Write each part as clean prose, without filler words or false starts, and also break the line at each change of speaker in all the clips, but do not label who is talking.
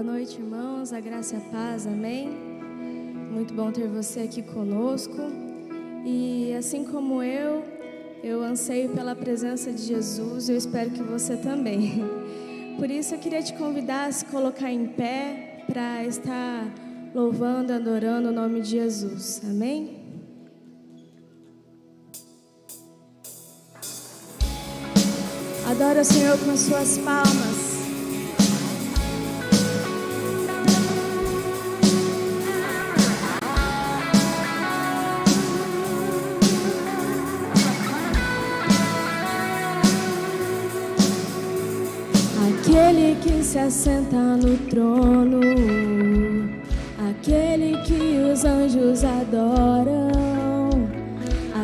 noite, irmãos, a graça e a paz, amém? Muito bom ter você aqui conosco. E assim como eu anseio pela presença de Jesus, eu espero que você também. Por isso eu queria te convidar a se colocar em pé para estar louvando, adorando o nome de Jesus, amém? Adora o Senhor com as suas palmas. Aquele que se assenta no trono, aquele que os anjos adoram,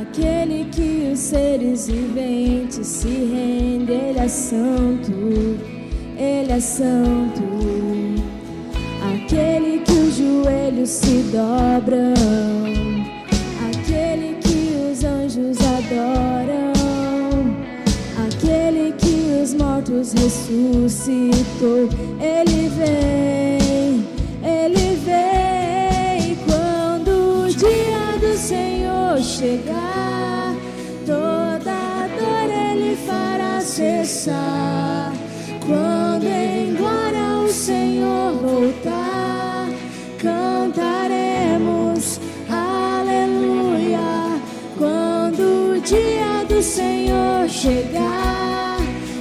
aquele que os seres viventes se rendem, Ele é santo, Ele é santo. Aquele que os joelhos se dobram, aquele que os anjos adoram, aquele que os mortos ressuscitou, Ele vem, Ele vem. Quando o dia do Senhor chegar, toda dor Ele fará cessar. Quando em glória o Senhor voltar, cantaremos aleluia. Quando o dia do Senhor chegar,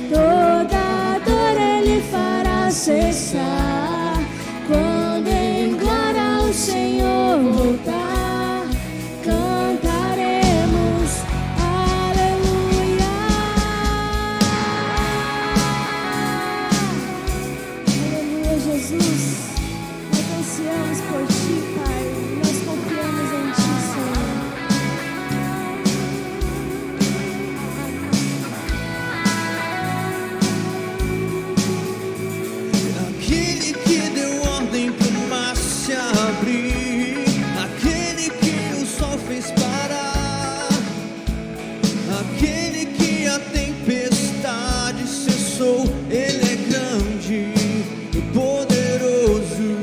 toda dor Ele fará cessar. Quando em glória o Senhor voltar, cantaremos aleluia. Aleluia, Jesus. Nós ansiamos por Ti, Pai. Nós confiamos em Ti, Senhor.
Aquele que deu ordem pro mar se abrir, aquele que o sol fez parar, aquele que a tempestade cessou, Ele é grande e poderoso.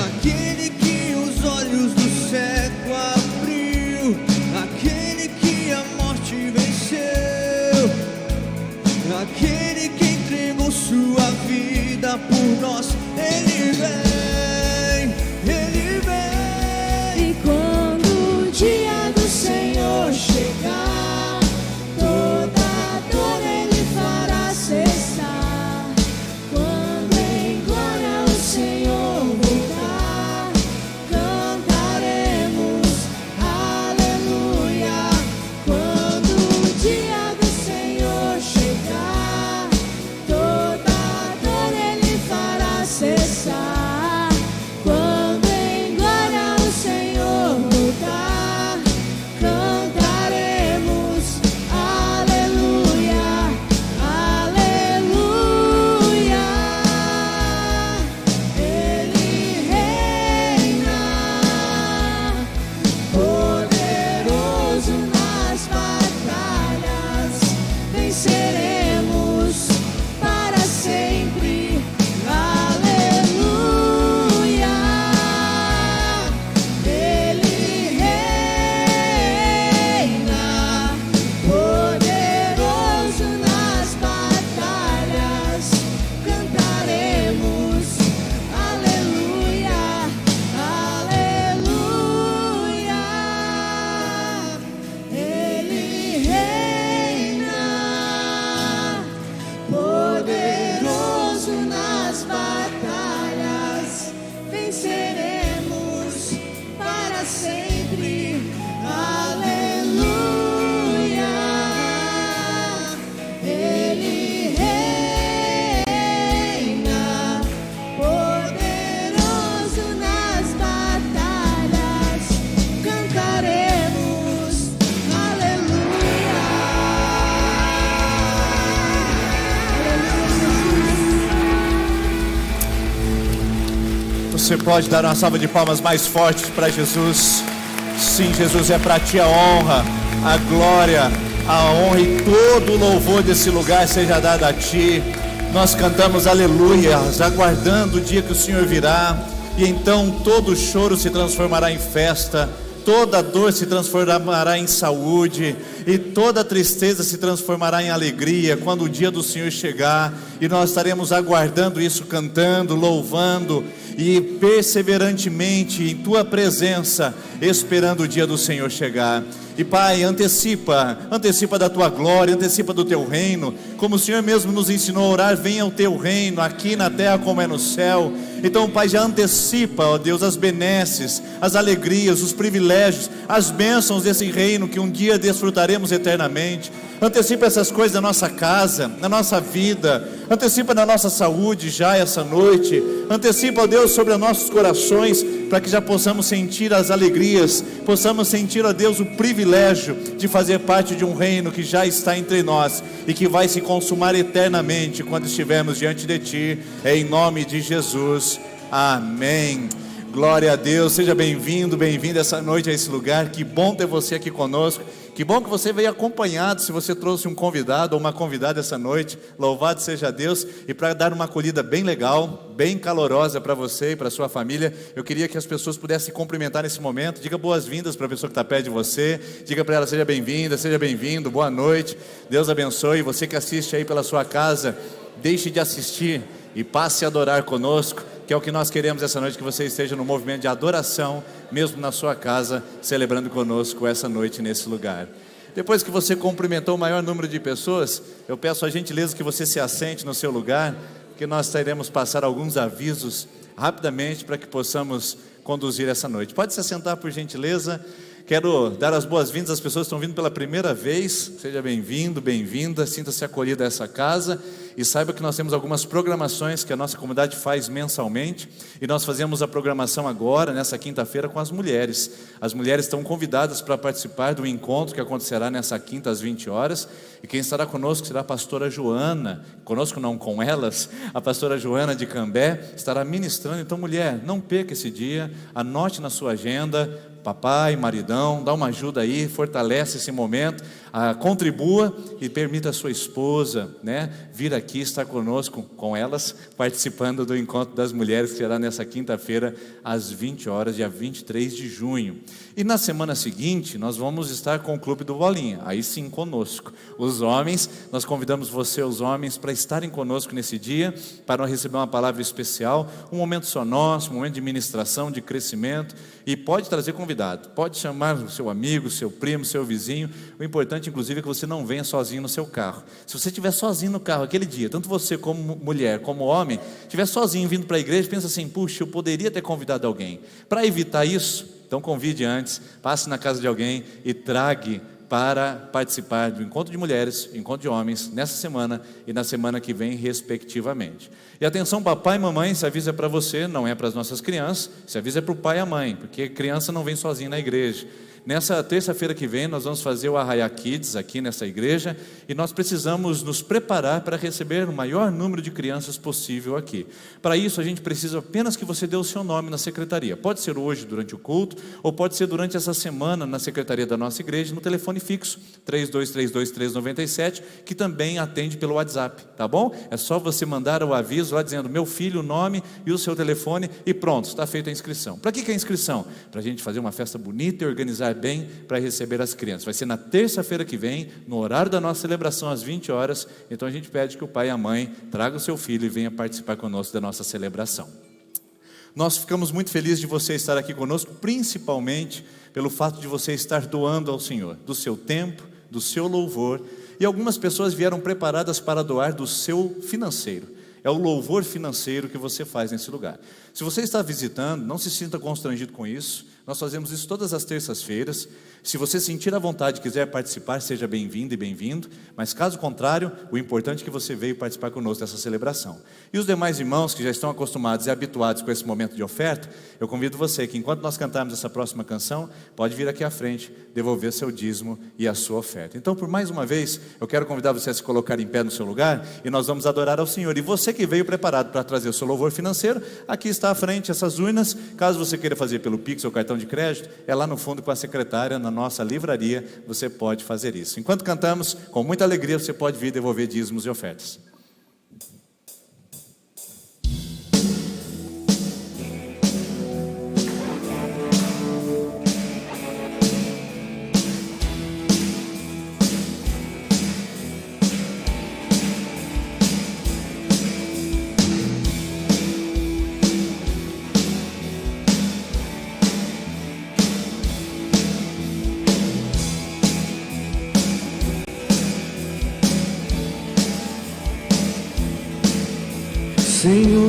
Aquele que os olhos do cego abriu, aquele que a morte venceu, aquele que entregou sua vida por nós, Ele vem, Ele vem.
E quando o dia do Senhor chegar, toda dor Ele fará cessar. Quando em glória o Senhor voltar, cantaremos aleluia. Quando o dia do Senhor chegar, toda dor Ele fará cessar. Quando em glória o Senhor voltar, cantaremos aleluia, aleluia. Ele reina, poderoso nas batalhas, venceremos para sempre. Aleluia. Ele reina, poderoso nas batalhas, cantaremos aleluia, aleluia. Ele reina, poderoso nas batalhas, venceremos para sempre. Aleluia. Ele reina, poderoso nas batalhas, cantaremos aleluia.
Você pode dar uma salva de palmas mais fortes para Jesus. Sim, Jesus, é para Ti a honra, a glória, a honra e todo o louvor desse lugar seja dado a Ti. Nós cantamos aleluias, aguardando o dia que o Senhor virá, e então todo choro se transformará em festa, toda dor se transformará em saúde, e toda tristeza se transformará em alegria quando o dia do Senhor chegar, e nós estaremos aguardando isso, cantando, louvando e perseverantemente em Tua presença, esperando o dia do Senhor chegar. E Pai, antecipa da Tua glória, antecipa do Teu reino, como o Senhor mesmo nos ensinou a orar: venha o Teu reino, aqui na terra como é no céu. Então Pai, já antecipa, ó Deus, as benesses, as alegrias, os privilégios, as bênçãos desse reino que um dia desfrutaremos eternamente. Antecipa essas coisas na nossa casa, na nossa vida, antecipa na nossa saúde já essa noite, antecipa, ó Deus, sobre os nossos corações, para que já possamos sentir as alegrias, possamos sentir, ó Deus, o privilégio de fazer parte de um reino que já está entre nós e que vai se consumar eternamente quando estivermos diante de Ti, em nome de Jesus, amém. Glória a Deus, seja bem-vindo, bem-vinda essa noite a esse lugar. Que bom ter você aqui conosco, que bom que você veio acompanhado, se você trouxe um convidado ou uma convidada essa noite, louvado seja Deus. E para dar uma acolhida bem legal, bem calorosa para você e para sua família, eu queria que as pessoas pudessem cumprimentar nesse momento. Diga boas-vindas para a pessoa que está perto de você, diga para ela: seja bem-vinda, seja bem-vindo, boa noite, Deus abençoe. Você que assiste aí pela sua casa, deixe de assistir e passe a adorar conosco, que é o que nós queremos essa noite, que você esteja no movimento de adoração, mesmo na sua casa, celebrando conosco essa noite nesse lugar. Depois que você cumprimentou o maior número de pessoas, eu peço a gentileza que você se assente no seu lugar, porque nós teremos passar alguns avisos rapidamente para que possamos conduzir essa noite. Pode se assentar, por gentileza. Quero dar as boas-vindas às pessoas que estão vindo pela primeira vez. Seja bem-vindo, bem-vinda, sinta-se acolhida a essa casa. E saiba que nós temos algumas programações que a nossa comunidade faz mensalmente. E nós fazemos a programação agora, nessa quinta-feira, com as mulheres. As mulheres estão convidadas para participar do encontro que acontecerá nessa quinta às 20 horas. E quem estará conosco será a pastora Joana. Conosco não, com elas. A pastora Joana de Cambé estará ministrando. Então, mulher, não perca esse dia. Anote na sua agenda. Papai, maridão, dá uma ajuda aí, fortalece esse momento, contribua e permita a sua esposa, vir aqui estar conosco, com elas, participando do encontro das mulheres, que será nessa quinta-feira, às 20 horas, dia 23 de junho. E na semana seguinte, nós vamos estar com o Clube do Bolinha, aí sim conosco. Os homens, nós convidamos você, os homens, para estarem conosco nesse dia, para receber uma palavra especial, um momento só nosso, um momento de ministração, de crescimento, e pode trazer convidado, pode chamar o seu amigo, seu primo, seu vizinho. O importante, inclusive, é que você não venha sozinho no seu carro. Se você estiver sozinho no carro aquele dia, tanto você como mulher, como homem, estiver sozinho vindo para a igreja, pensa assim: puxa, eu poderia ter convidado alguém. Para evitar isso, então convide antes, passe na casa de alguém e trague para participar do encontro de mulheres, encontro de homens, nessa semana e na semana que vem, respectivamente. E atenção, papai e mamãe, esse aviso é para você, não é para as nossas crianças, esse aviso é para o pai e a mãe, porque criança não vem sozinha na igreja. Nessa terça-feira que vem, nós vamos fazer o Arraiá Kids aqui nessa igreja, e nós precisamos nos preparar para receber o maior número de crianças possível aqui. Para isso, a gente precisa apenas que você dê o seu nome na secretaria. Pode ser hoje, durante o culto, ou pode ser durante essa semana, na secretaria da nossa igreja, no telefone fixo, 3232-397, que também atende pelo WhatsApp, tá bom? É só você mandar o aviso lá dizendo: meu filho, o nome e o seu telefone, e pronto, está feita a inscrição. Para que é a inscrição? Para a gente fazer uma festa bonita e organizar bem para receber as crianças. Vai ser na terça-feira que vem, no horário da nossa celebração, às 20 horas. Então a gente pede que o pai e a mãe tragam o seu filho e venha participar conosco da nossa celebração. Nós ficamos muito felizes de você estar aqui conosco, principalmente pelo fato de você estar doando ao Senhor, do seu tempo, do seu louvor. E algumas pessoas vieram preparadas para doar do seu financeiro. É o louvor financeiro que você faz nesse lugar. Se você está visitando, não se sinta constrangido com isso. Nós fazemos isso todas as terças-feiras. Se você sentir a vontade e quiser participar, seja bem-vindo e bem-vindo. Mas caso contrário, o importante é que você veio participar conosco dessa celebração. E os demais irmãos que já estão acostumados e habituados com esse momento de oferta, eu convido você que, enquanto nós cantarmos essa próxima canção, pode vir aqui à frente, devolver seu dízimo e a sua oferta. Então, por mais uma vez, eu quero convidar você a se colocar em pé no seu lugar e nós vamos adorar ao Senhor. E você que veio preparado para trazer o seu louvor financeiro, aqui está à frente essas urnas. Caso você queira fazer pelo Pix ou cartão de crédito, é lá no fundo com a secretária, na nossa livraria, você pode fazer isso. Enquanto cantamos, com muita alegria, você pode vir devolver dízimos e ofertas.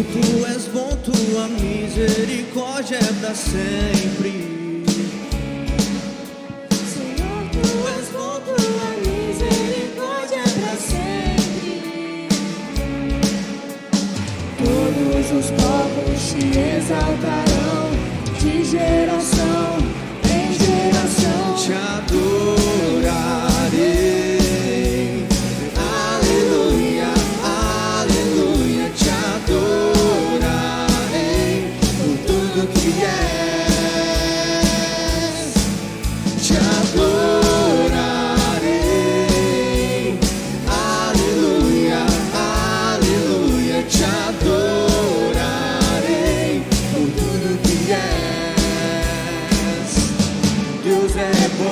Senhor, Tu és bom, Tua misericórdia é para sempre.
Senhor, Tu és bom, Tua misericórdia é para sempre. Todos os povos te exaltarão, de geração em geração.
Te adorarei. Aleluia, aleluia. Te adorarei por tudo que és. Te adorarei. Aleluia, aleluia. Te adorarei por tudo que és. Deus é bom.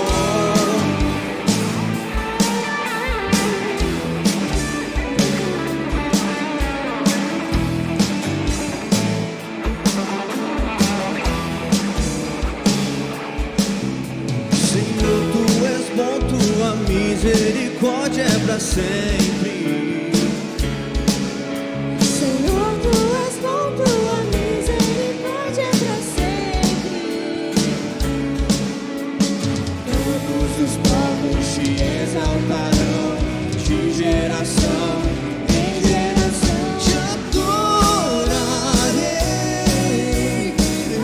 Senhor, Tu és bom, Tua misericórdia é para sempre.
Senhor, Tu és bom, Tua misericórdia é para sempre. Todos os povos te exaltarão, de geração em geração.
Te adorarei.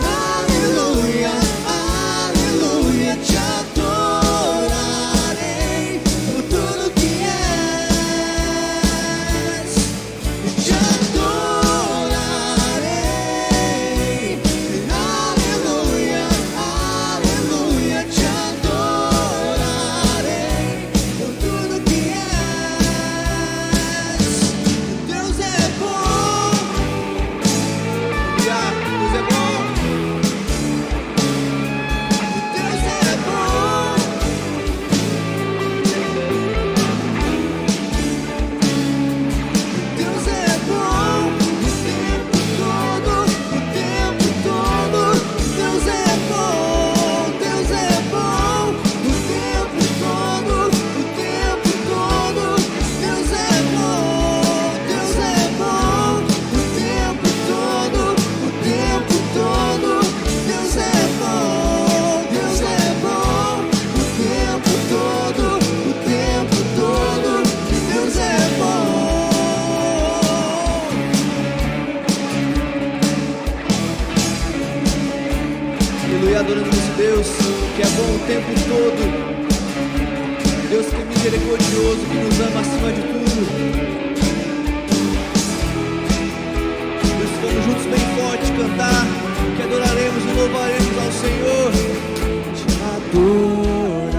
Aleluia, aleluia. Te adorarei por tudo que és. Te adorarei. Aleluia, aleluia. Te adorarei por tudo que és. Deus é bom. Deus é bom. Deus é bom. Deus é bom o tempo todo, o tempo todo. Deus é bom, Deus é bom o tempo todo, o tempo todo. Deus é bom, Deus é bom o tempo todo, o tempo todo. Deus é bom, Deus é bom o tempo todo, o tempo todo. Deus é bom. Aleluia, adorando esse Deus que é bom o tempo todo. Deus que é misericordioso, que nos ama acima de tudo. Por isso vamos juntos bem forte cantar, que adoraremos e louvaremos ao Senhor. Te adorarei.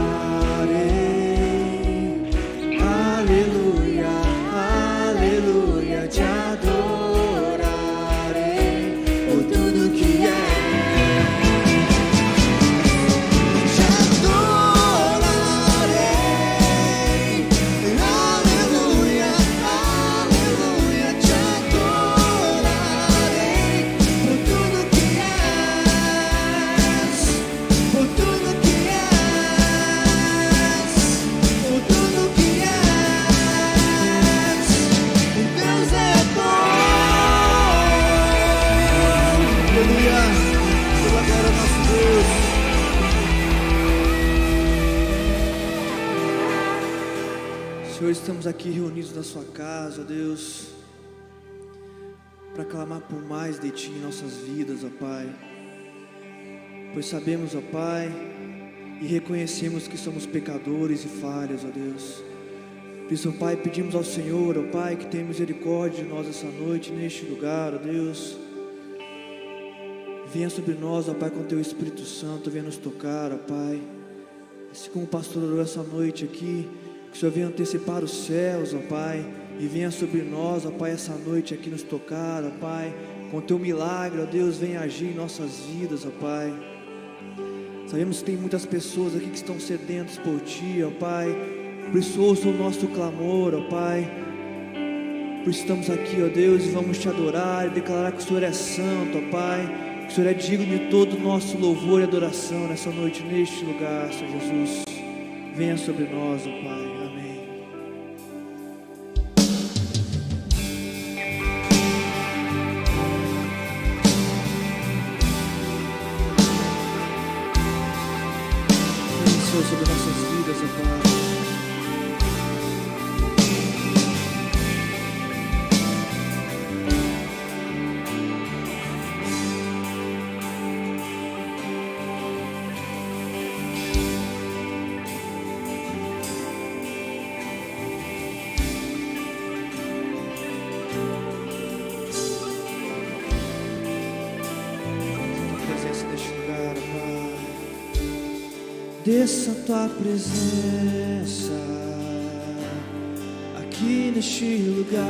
Aleluia, aleluia. Te adorarei por tudo que és. Te adorarei. Aleluia, aleluia. Te adorarei por tudo que és. Por tudo que és. Por tudo que és. Deus é bom. Aleluia. Toda glória ao nosso Deus. Senhor, estamos aqui reunidos na Sua casa, ó Deus, para clamar por mais de Ti em nossas vidas, ó Pai. Pois sabemos, ó Pai, e reconhecemos que somos pecadores e falhas, ó Deus. Por isso, ó Pai, pedimos ao Senhor, ó Pai, que tenha misericórdia de nós essa noite, neste lugar, ó Deus. Venha sobre nós, ó Pai, com Teu Espírito Santo, venha nos tocar, ó Pai. Assim como o pastor orou essa noite aqui, que o Senhor venha antecipar os céus, ó Pai, e venha sobre nós, ó Pai, essa noite aqui nos tocar, ó Pai, com Teu milagre, ó Deus, venha agir em nossas vidas, ó Pai. Sabemos que tem muitas pessoas aqui que estão sedentas por Ti, ó Pai, por isso ouça o nosso clamor, ó Pai. Por isso estamos aqui, ó Deus, e vamos Te adorar e declarar que o Senhor é santo, ó Pai, que o Senhor é digno de todo o nosso louvor e adoração nessa noite, neste lugar, Senhor Jesus. Venha sobre nós, ó Pai. Amém. Senhor, sobre nossas vidas, ó Pai. Desça a tua presença aqui neste lugar.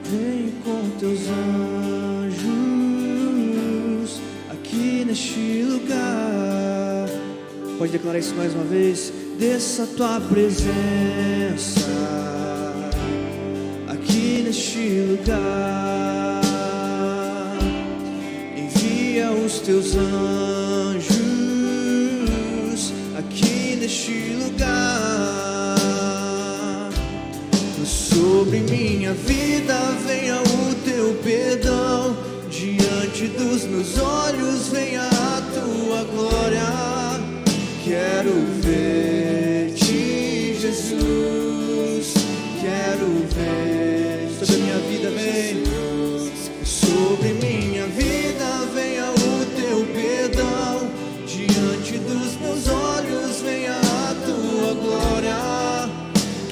Vem com teus anjos aqui neste lugar. Pode declarar isso mais uma vez. Desça a tua presença aqui neste lugar. Envia os teus anjos aqui neste lugar. Sobre minha vida venha o teu perdão, diante dos meus olhos venha a tua glória. Quero ver-te, Jesus, quero ver sobre a minha vida, vem. Sobre minha vida venha o teu perdão, diante dos meus olhos venha a tua glória.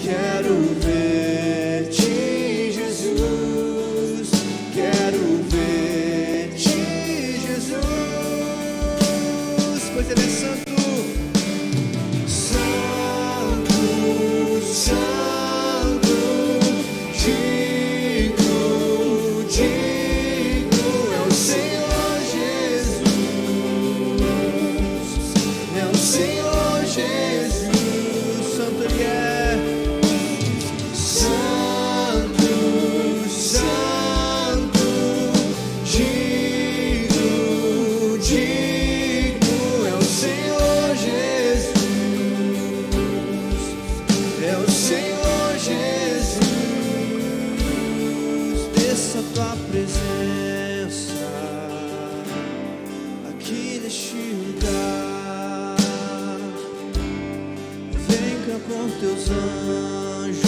Quero ver-te, Jesus, quero ver-te, Jesus, pois Ele é santo. Santo, santo, digno, digno é o Senhor Jesus, é o Senhor Jesus, santo Ele é. Santo, santo, digno, digno é o Senhor Jesus, é o Senhor Jesus. Desça a tua presença aqui neste lugar. Venha com teus anjos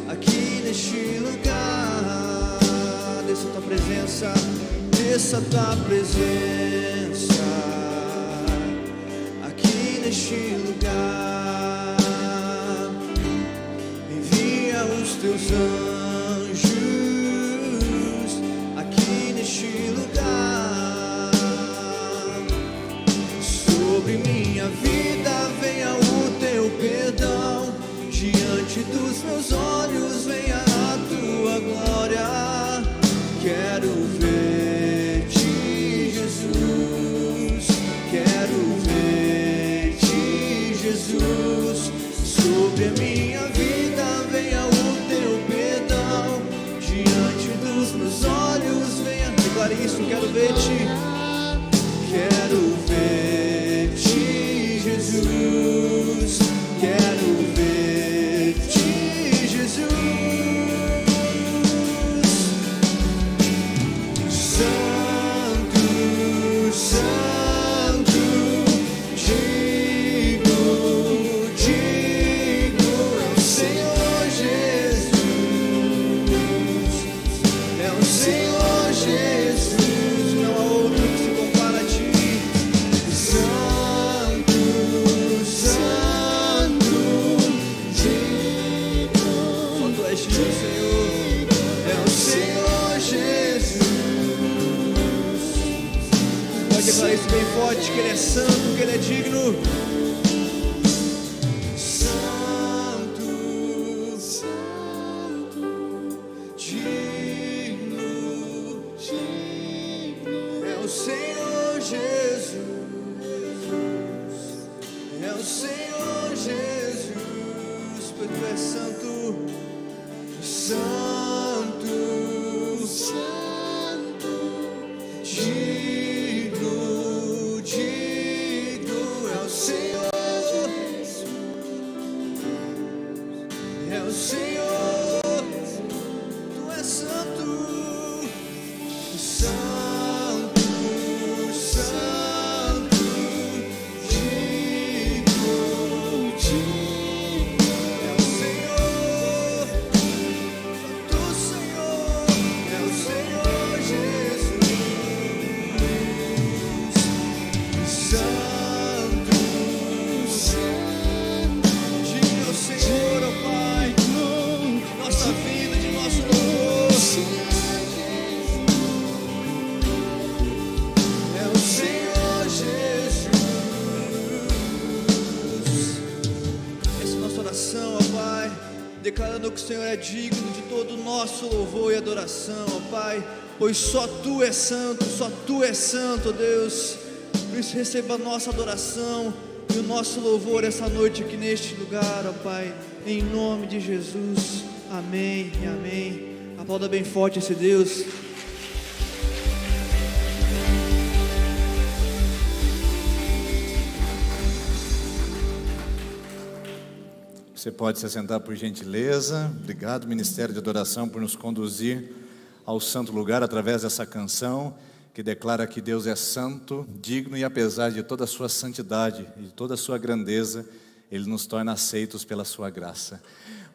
aqui neste lugar. Desça a tua presença, desça a tua presença aqui neste lugar. Envia os teus anjos aqui neste lugar. Sobre minha vida venha o teu perdão, diante dos meus olhos venha a tua glória. Quero ver-te, Jesus, quero ver-te, Jesus. Sobre a minha vida venha o teu perdão, diante dos meus olhos venha. Declare isso, quero ver-te, quero ver-te, Jesus, quero ver-te, Jesus. Santo, santo, digno, digno é o Senhor Jesus, é o Senhor Jesus, não há outro que se compara a ti. Santo, santo, digno, só tu és digno, Senhor, é o Senhor Jesus. Pode declarar isso bem forte, que Ele é santo, que Ele é digno. Santo, santo, digno, digno é o Senhor Jesus, é o Senhor Jesus, pois tu és santo, santo, santo, digno, digno é o Senhor declarando que o Senhor é digno de todo o nosso louvor e adoração, ó Pai, pois só Tu és santo, ó Deus. Por isso receba a nossa adoração e o nosso louvor essa noite aqui neste lugar, ó Pai, em nome de Jesus, amém e amém. Aplauda bem forte esse Deus.
Você pode se assentar por gentileza. Obrigado, Ministério de Adoração, por nos conduzir ao santo lugar através dessa canção que declara que Deus é santo, digno, e apesar de toda a sua santidade e de toda a sua grandeza, Ele nos torna aceitos pela sua graça.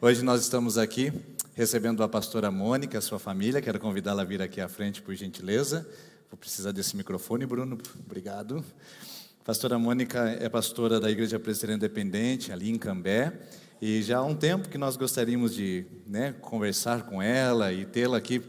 Hoje nós estamos aqui recebendo a pastora Mônica, a sua família. Quero convidá-la a vir aqui à frente, por gentileza. Vou precisar desse microfone, Bruno. Obrigado. A pastora Mônica é pastora da Igreja Presbiteriana Independente, ali em Cambé. E já há um tempo que nós gostaríamos de conversar com ela e tê-la aqui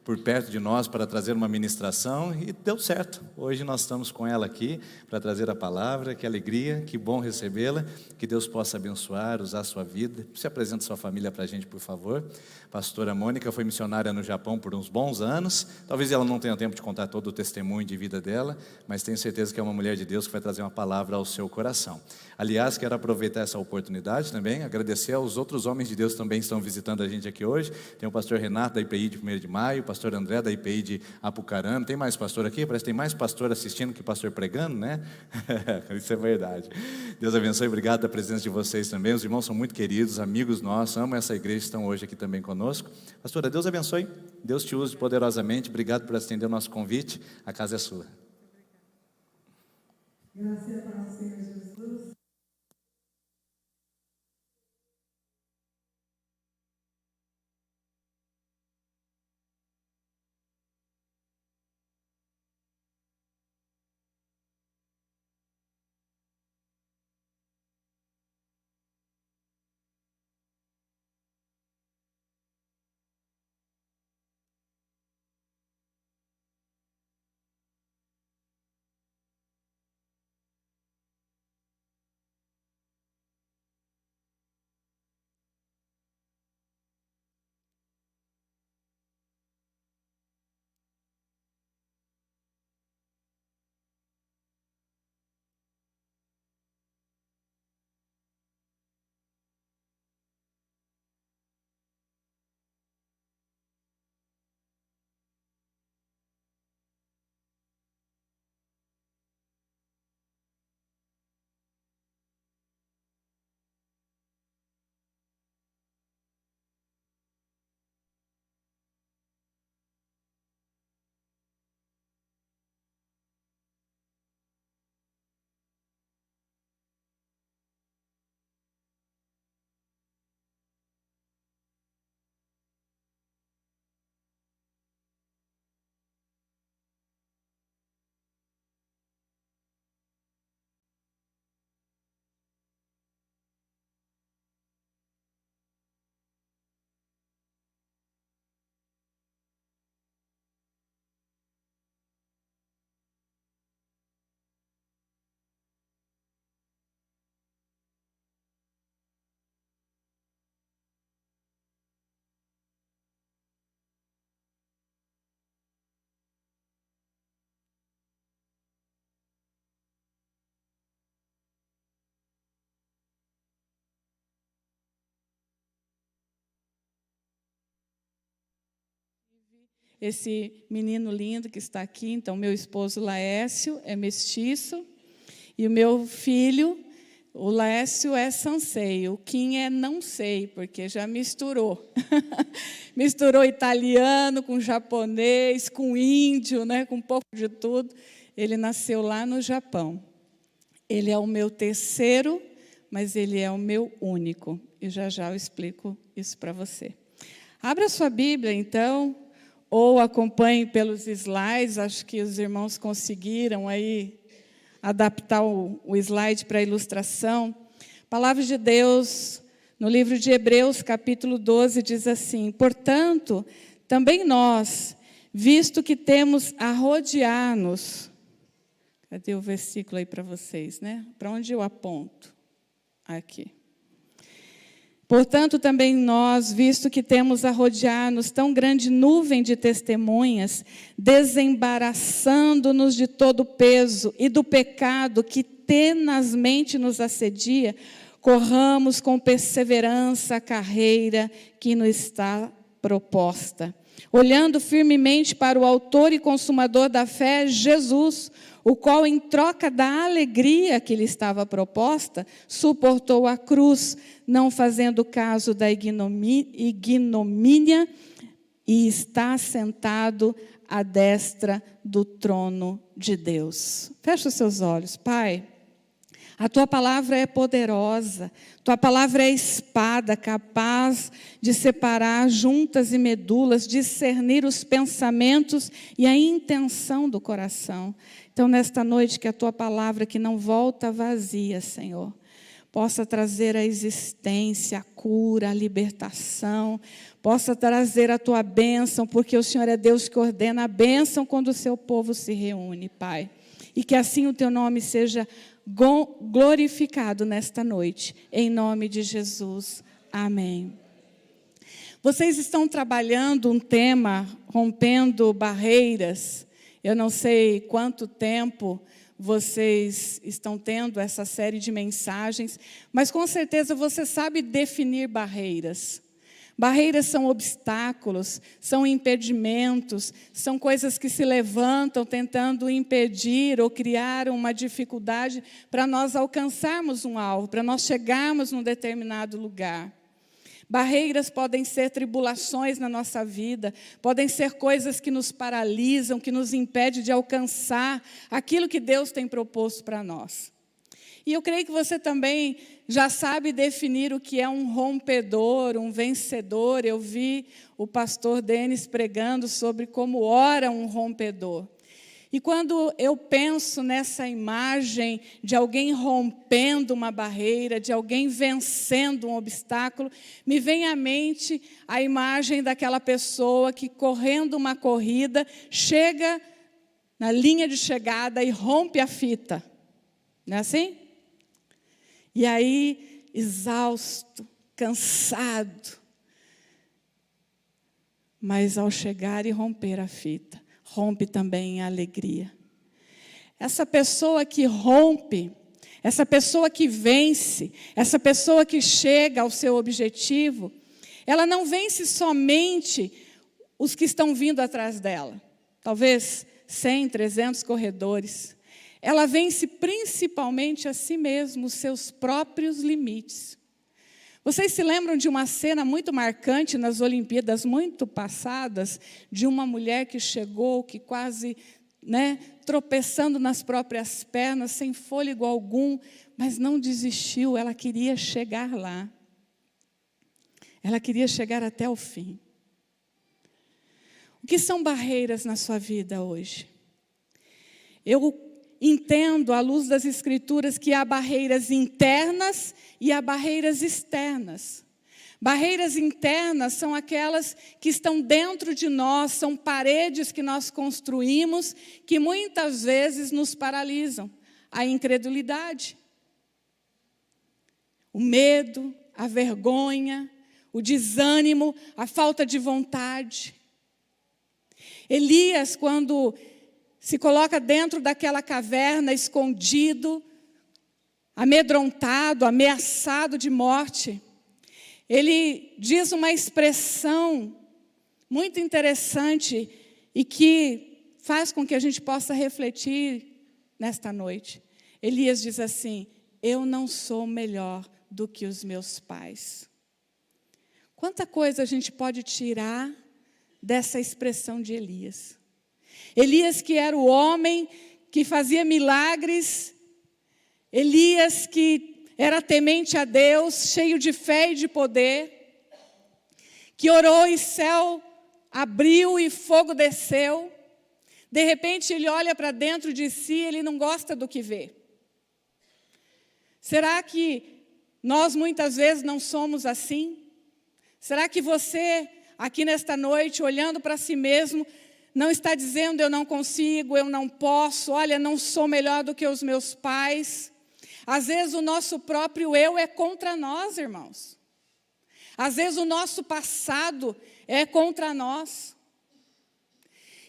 por perto de nós para trazer uma ministração, e deu certo. Hoje nós estamos com ela aqui para trazer a palavra. Que alegria, que bom recebê-la, que Deus possa abençoar, usar a sua vida. Se apresente sua família para a gente, por favor. Pastora Mônica foi missionária no Japão por uns bons anos. Talvez ela não tenha tempo de contar todo o testemunho de vida dela, mas tenho certeza que é uma mulher de Deus que vai trazer uma palavra ao seu coração. Aliás, quero aproveitar essa oportunidade também, agradecer aos outros homens de Deus que também estão visitando a gente aqui hoje. Tem o pastor Renato da IPI de 1º de Maio, o pastor André da IPI de Apucarana. Tem mais pastor aqui? Parece que tem mais pastor assistindo que pastor pregando, né? Isso é verdade. Deus abençoe, obrigado da presença de vocês também. Os irmãos são muito queridos, amigos nossos, amam essa igreja, estão hoje aqui também conosco. Pastora, Deus abençoe, Deus te use poderosamente. Obrigado por atender o nosso convite, a casa é sua.
Graças ao Senhor Jesus. Esse menino lindo que está aqui, então, meu esposo Laércio é mestiço, e o meu filho, o Laércio, é Sansei, o Kim é não sei, porque já misturou. Misturou italiano com japonês, com índio, né, com um pouco de tudo. Ele nasceu lá no Japão. Ele é o meu terceiro, mas ele é o meu único. E já eu explico isso para você. Abra sua Bíblia, então, ou acompanhe pelos slides. Acho que os irmãos conseguiram aí adaptar o slide para a ilustração. Palavra de Deus, no livro de Hebreus, capítulo 12, diz assim: portanto, também nós, visto que temos a rodear-nos... Cadê o versículo aí para vocês, né? Para onde eu aponto? Aqui. Portanto, também nós, visto que temos a rodear-nos tão grande nuvem de testemunhas, desembaraçando-nos de todo o peso e do pecado que tenazmente nos assedia, corramos com perseverança a carreira que nos está proposta, olhando firmemente para o autor e consumador da fé, Jesus, o qual, em troca da alegria que lhe estava proposta, suportou a cruz, não fazendo caso da ignomínia, e está sentado à destra do trono de Deus. Fecha os seus olhos, Pai. A Tua palavra é poderosa, Tua palavra é espada, capaz de separar juntas e medulas, discernir os pensamentos e a intenção do coração. Então, nesta noite, que a Tua palavra, que não volta vazia, Senhor, possa trazer a existência, a cura, a libertação, possa trazer a Tua bênção, porque o Senhor é Deus que ordena a bênção quando o Seu povo se reúne, Pai. E que assim o Teu nome seja glorificado nesta noite, em nome de Jesus. Amém. Vocês estão trabalhando um tema, rompendo barreiras. Eu não sei quanto tempo vocês estão tendo essa série de mensagens, mas com certeza você sabe definir barreiras. Barreiras são obstáculos, são impedimentos, são coisas que se levantam tentando impedir ou criar uma dificuldade para nós alcançarmos um alvo, para nós chegarmos num determinado lugar. Barreiras podem ser tribulações na nossa vida, podem ser coisas que nos paralisam, que nos impedem de alcançar aquilo que Deus tem proposto para nós. E eu creio que você também já sabe definir o que é um rompedor, um vencedor. Eu vi o pastor Denis pregando sobre como ora um rompedor. E quando eu penso nessa imagem de alguém rompendo uma barreira, de alguém vencendo um obstáculo, me vem à mente a imagem daquela pessoa que, correndo uma corrida, chega na linha de chegada e rompe a fita. Não é assim? E aí, exausto, cansado, mas ao chegar e romper a fita, rompe também a alegria. Essa pessoa que rompe, essa pessoa que vence, essa pessoa que chega ao seu objetivo, ela não vence somente os que estão vindo atrás dela, talvez 100, 300 corredores. Ela vence principalmente a si mesma, os seus próprios limites. Vocês se lembram de uma cena muito marcante nas Olimpíadas muito passadas, de uma mulher que chegou, que quase, tropeçando nas próprias pernas, sem fôlego algum, mas não desistiu, ela queria chegar lá. Ela queria chegar até o fim. O que são barreiras na sua vida hoje? Eu entendo, à luz das Escrituras, que há barreiras internas e há barreiras externas. Barreiras internas são aquelas que estão dentro de nós, são paredes que nós construímos, que muitas vezes nos paralisam. A incredulidade, o medo, a vergonha, o desânimo, a falta de vontade. Elias, quando se coloca dentro daquela caverna, escondido, amedrontado, ameaçado de morte, ele diz uma expressão muito interessante e que faz com que a gente possa refletir nesta noite. Elias diz assim: eu não sou melhor do que os meus pais. Quanta coisa a gente pode tirar dessa expressão de Elias. Elias, que era o homem que fazia milagres, Elias, que era temente a Deus, cheio de fé e de poder, que orou e céu abriu e fogo desceu. De repente ele olha para dentro de si, ele não gosta do que vê. Será que nós muitas vezes não somos assim? Será que você, aqui nesta noite, olhando para si mesmo, não está dizendo: eu não consigo, eu não posso, olha, não sou melhor do que os meus pais? Às vezes o nosso próprio eu é contra nós, irmãos. Às vezes o nosso passado é contra nós.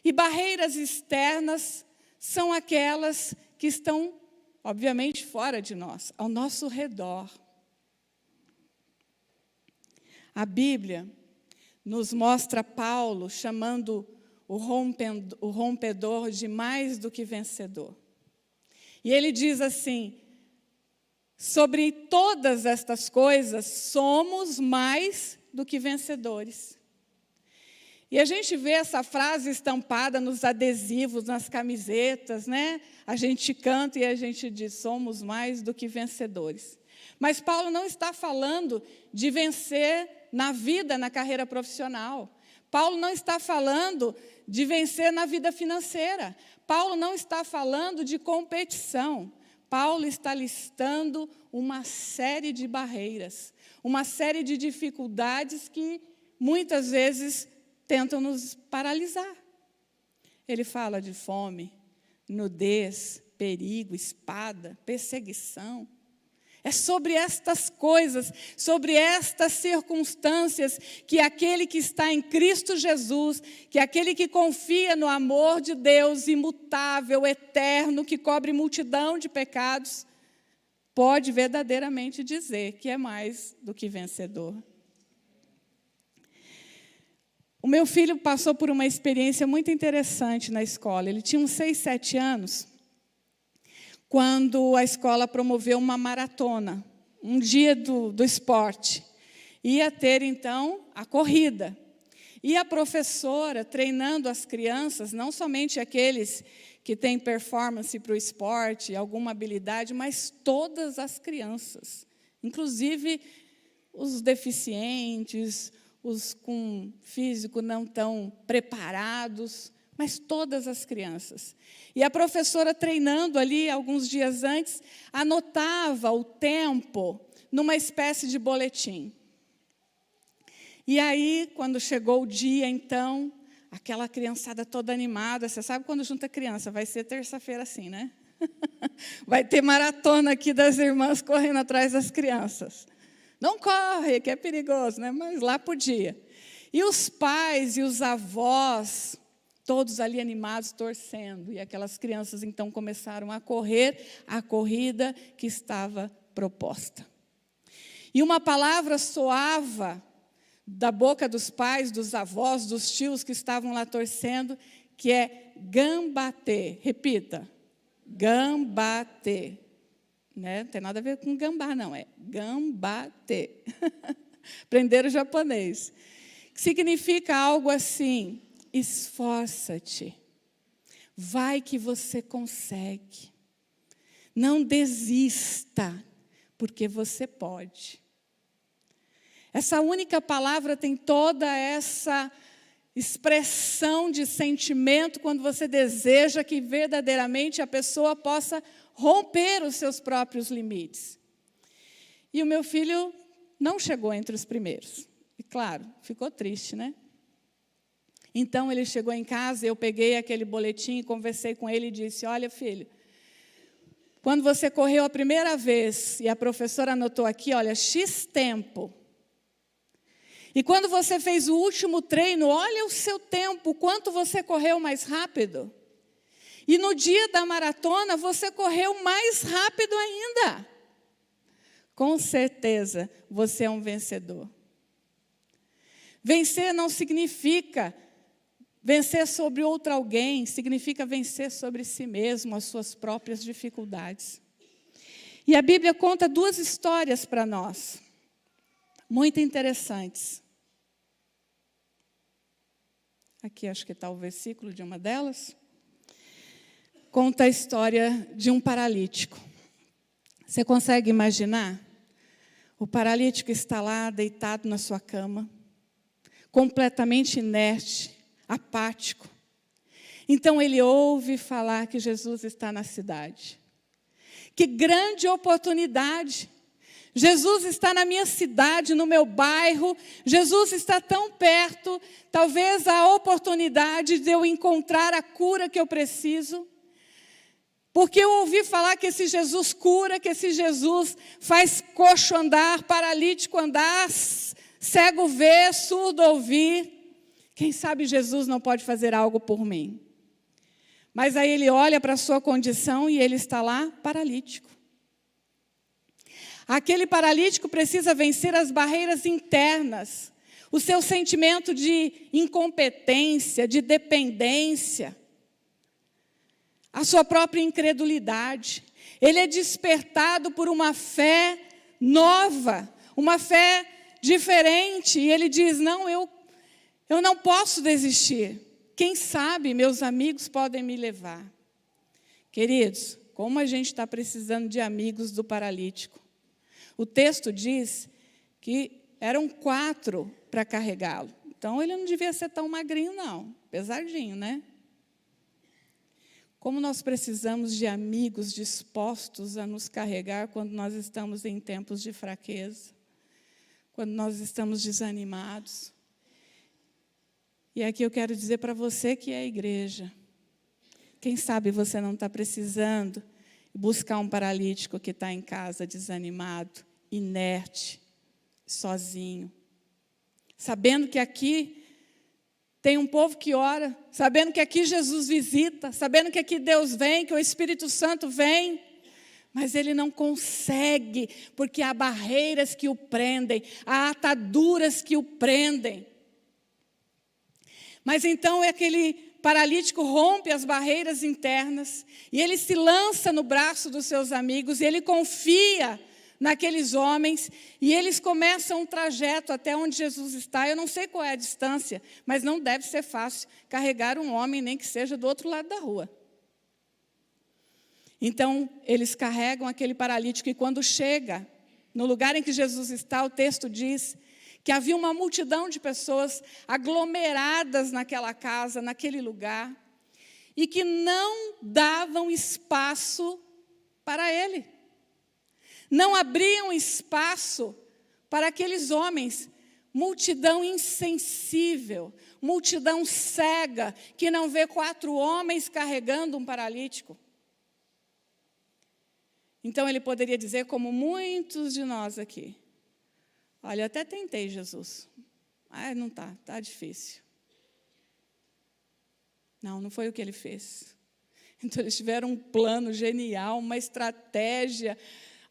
E barreiras externas são aquelas que estão, obviamente, fora de nós, ao nosso redor. A Bíblia nos mostra Paulo chamando o rompedor de mais do que vencedor. E ele diz assim: sobre todas estas coisas, somos mais do que vencedores. E a gente vê essa frase estampada nos adesivos, nas camisetas, né? A gente canta e a gente diz, somos mais do que vencedores. Mas Paulo não está falando de vencer na vida, na carreira profissional. Paulo não está falando de vencer na vida financeira. Paulo não está falando de competição. Paulo está listando uma série de barreiras, uma série de dificuldades que muitas vezes tentam nos paralisar. Ele fala de fome, nudez, perigo, espada, perseguição. É sobre estas coisas, sobre estas circunstâncias, que aquele que está em Cristo Jesus, que aquele que confia no amor de Deus imutável, eterno, que cobre multidão de pecados, pode verdadeiramente dizer que é mais do que vencedor. O meu filho passou por uma experiência muito interessante na escola. Ele tinha uns 6, 7 anos, quando a escola promoveu uma maratona, um dia do esporte. Ia ter, então, a corrida. E a professora, treinando as crianças, não somente aqueles que têm performance para o esporte, alguma habilidade, mas todas as crianças, inclusive os deficientes, os com físico não tão preparados, mas todas as crianças. E a professora, treinando ali, alguns dias antes, anotava o tempo numa espécie de boletim. E aí, quando chegou o dia, então, aquela criançada toda animada, você sabe quando junta criança, vai ser terça-feira assim, né? Vai ter maratona aqui das irmãs correndo atrás das crianças. Não corre, que é perigoso, né? Mas lá podia. E os pais e os avós, todos ali animados, torcendo. E aquelas crianças, então, começaram a correr a corrida que estava proposta. E uma palavra soava da boca dos pais, dos avós, dos tios que estavam lá torcendo, que é gambater. Repita, gambater. Né? Não tem nada a ver com gambá, não, é gambater. Aprender o japonês. Significa algo assim: esforça-te, vai que você consegue, não desista, porque você pode. Essa única palavra tem toda essa expressão de sentimento quando você deseja que verdadeiramente a pessoa possa romper os seus próprios limites. E o meu filho não chegou entre os primeiros. E claro, ficou triste, né? Então ele chegou em casa, eu peguei aquele boletim, conversei com ele e disse: olha, filho, quando você correu a primeira vez, e a professora anotou aqui, olha, X tempo. E quando você fez o último treino, olha o seu tempo, quanto você correu mais rápido. E no dia da maratona, você correu mais rápido ainda. Com certeza, você é um vencedor. Vencer não significa vencer sobre outro alguém, significa vencer sobre si mesmo, as suas próprias dificuldades. E a Bíblia conta 2 histórias para nós, muito interessantes. Aqui acho que está o versículo de uma delas. Conta a história de um paralítico. Você consegue imaginar? O paralítico está lá, deitado na sua cama, completamente inerte, apático. Então ele ouve falar que Jesus está na cidade. Que grande oportunidade! Jesus está na minha cidade, no meu bairro. Jesus está tão perto. Talvez a oportunidade de eu encontrar a cura que eu preciso. Porque eu ouvi falar que esse Jesus cura, que esse Jesus faz coxo andar, paralítico andar, cego ver, surdo ouvir. Quem sabe Jesus não pode fazer algo por mim? Mas aí ele olha para a sua condição e ele está lá paralítico. Aquele paralítico precisa vencer as barreiras internas, o seu sentimento de incompetência, de dependência, a sua própria incredulidade. Ele é despertado por uma fé nova, uma fé diferente, e ele diz: não, eu não posso desistir. Quem sabe meus amigos podem me levar. Queridos, como a gente está precisando de amigos do paralítico. O texto diz que eram 4 para carregá-lo. Então, ele não devia ser tão magrinho, não. Pesadinho, né? Como nós precisamos de amigos dispostos a nos carregar quando nós estamos em tempos de fraqueza, quando nós estamos desanimados. E aqui eu quero dizer para você que é a igreja. Quem sabe você não está precisando buscar um paralítico que está em casa desanimado, inerte, sozinho. Sabendo que aqui tem um povo que ora, sabendo que aqui Jesus visita, sabendo que aqui Deus vem, que o Espírito Santo vem, mas ele não consegue, porque há barreiras que o prendem, há ataduras que o prendem. Mas então aquele paralítico rompe as barreiras internas, e ele se lança no braço dos seus amigos, e ele confia naqueles homens, e eles começam um trajeto até onde Jesus está. Eu não sei qual é a distância, mas não deve ser fácil carregar um homem, nem que seja do outro lado da rua. Então, eles carregam aquele paralítico, e quando chega no lugar em que Jesus está, o texto diz que havia uma multidão de pessoas aglomeradas naquela casa, naquele lugar, e que não davam espaço para ele. Não abriam espaço para aqueles homens. Multidão insensível, multidão cega, que não vê 4 homens carregando um paralítico. Então ele poderia dizer, como muitos de nós aqui: olha, eu até tentei, Jesus, mas não está difícil. Não foi o que ele fez. Então eles tiveram um plano genial, uma estratégia,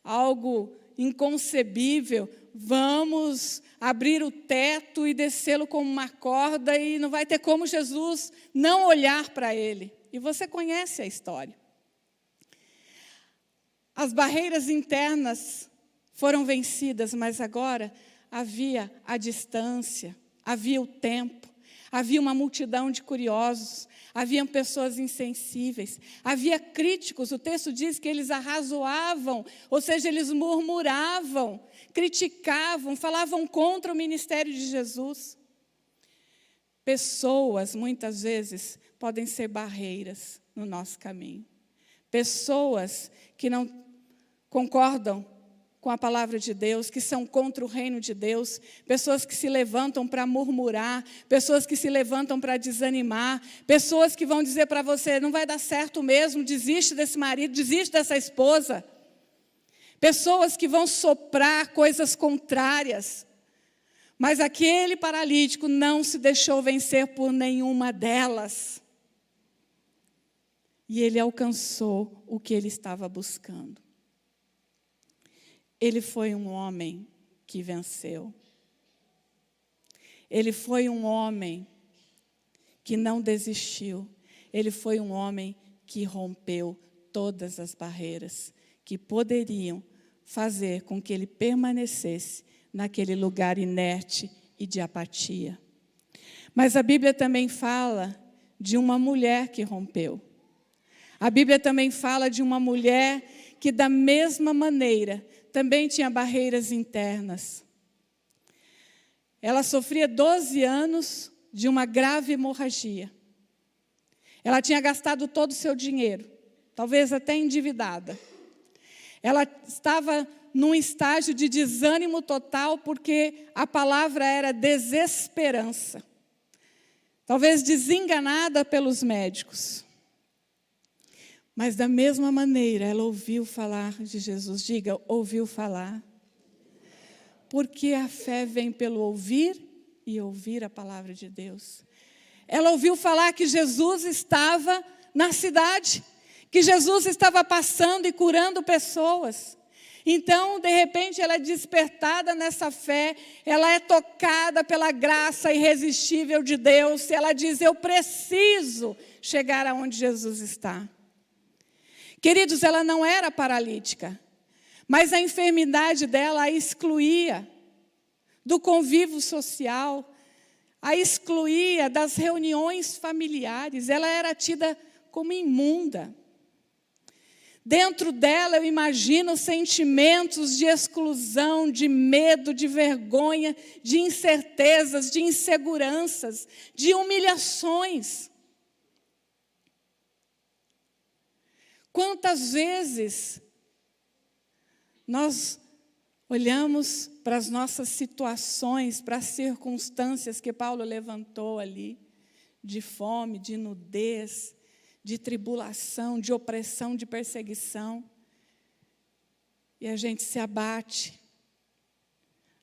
algo inconcebível. Vamos abrir o teto e descê-lo como uma corda, e não vai ter como Jesus não olhar para ele. E você conhece a história. As barreiras internas foram vencidas, mas agora havia a distância, havia o tempo, havia uma multidão de curiosos, haviam pessoas insensíveis, havia críticos. O texto diz que eles arrazoavam, ou seja, eles murmuravam, criticavam, falavam contra o ministério de Jesus. Pessoas, muitas vezes, podem ser barreiras no nosso caminho. Pessoas que não concordam com a palavra de Deus, que são contra o reino de Deus, pessoas que se levantam para murmurar, pessoas que se levantam para desanimar, pessoas que vão dizer para você: não vai dar certo mesmo, desiste desse marido, desiste dessa esposa. Pessoas que vão soprar coisas contrárias. Mas aquele paralítico não se deixou vencer por nenhuma delas. E ele alcançou o que ele estava buscando. Ele foi um homem que venceu. Ele foi um homem que não desistiu. Ele foi um homem que rompeu todas as barreiras que poderiam fazer com que ele permanecesse naquele lugar inerte e de apatia. Mas a Bíblia também fala de uma mulher que rompeu. A Bíblia também fala de uma mulher que, da mesma maneira, também tinha barreiras internas. Ela sofria 12 anos de uma grave hemorragia. Ela tinha gastado todo o seu dinheiro, talvez até endividada. Ela estava num estágio de desânimo total, porque a palavra era desesperança. Talvez desenganada pelos médicos. Mas da mesma maneira, ela ouviu falar de Jesus. Diga, ouviu falar. Porque a fé vem pelo ouvir e ouvir a palavra de Deus. Ela ouviu falar que Jesus estava na cidade, que Jesus estava passando e curando pessoas. Então, de repente, ela é despertada nessa fé, ela é tocada pela graça irresistível de Deus, e ela diz: eu preciso chegar aonde Jesus está. Queridos, ela não era paralítica, mas a enfermidade dela a excluía do convívio social, a excluía das reuniões familiares, ela era tida como imunda. Dentro dela eu imagino sentimentos de exclusão, de medo, de vergonha, de incertezas, de inseguranças, de humilhações. Quantas vezes nós olhamos para as nossas situações, para as circunstâncias que Paulo levantou ali, de fome, de nudez, de tribulação, de opressão, de perseguição, e a gente se abate,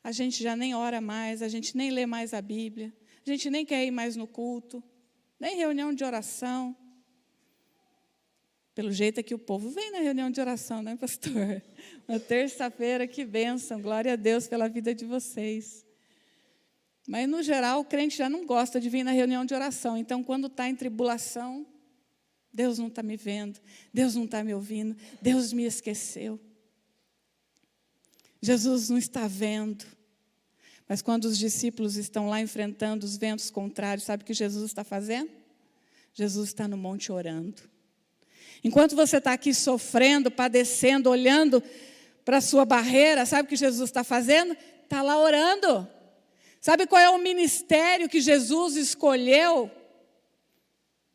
a gente já nem ora mais, a gente nem lê mais a Bíblia, a gente nem quer ir mais no culto, nem reunião de oração. Pelo jeito é que o povo vem na reunião de oração, né, pastor? Uma terça-feira, que bênção, glória a Deus pela vida de vocês. Mas, no geral, o crente já não gosta de vir na reunião de oração. Então, quando está em tribulação, Deus não está me vendo, Deus não está me ouvindo, Deus me esqueceu. Jesus não está vendo. Mas quando os discípulos estão lá enfrentando os ventos contrários, sabe o que Jesus está fazendo? Jesus está no monte orando. Enquanto você está aqui sofrendo, padecendo, olhando para a sua barreira, sabe o que Jesus está fazendo? Está lá orando. Sabe qual é o ministério que Jesus escolheu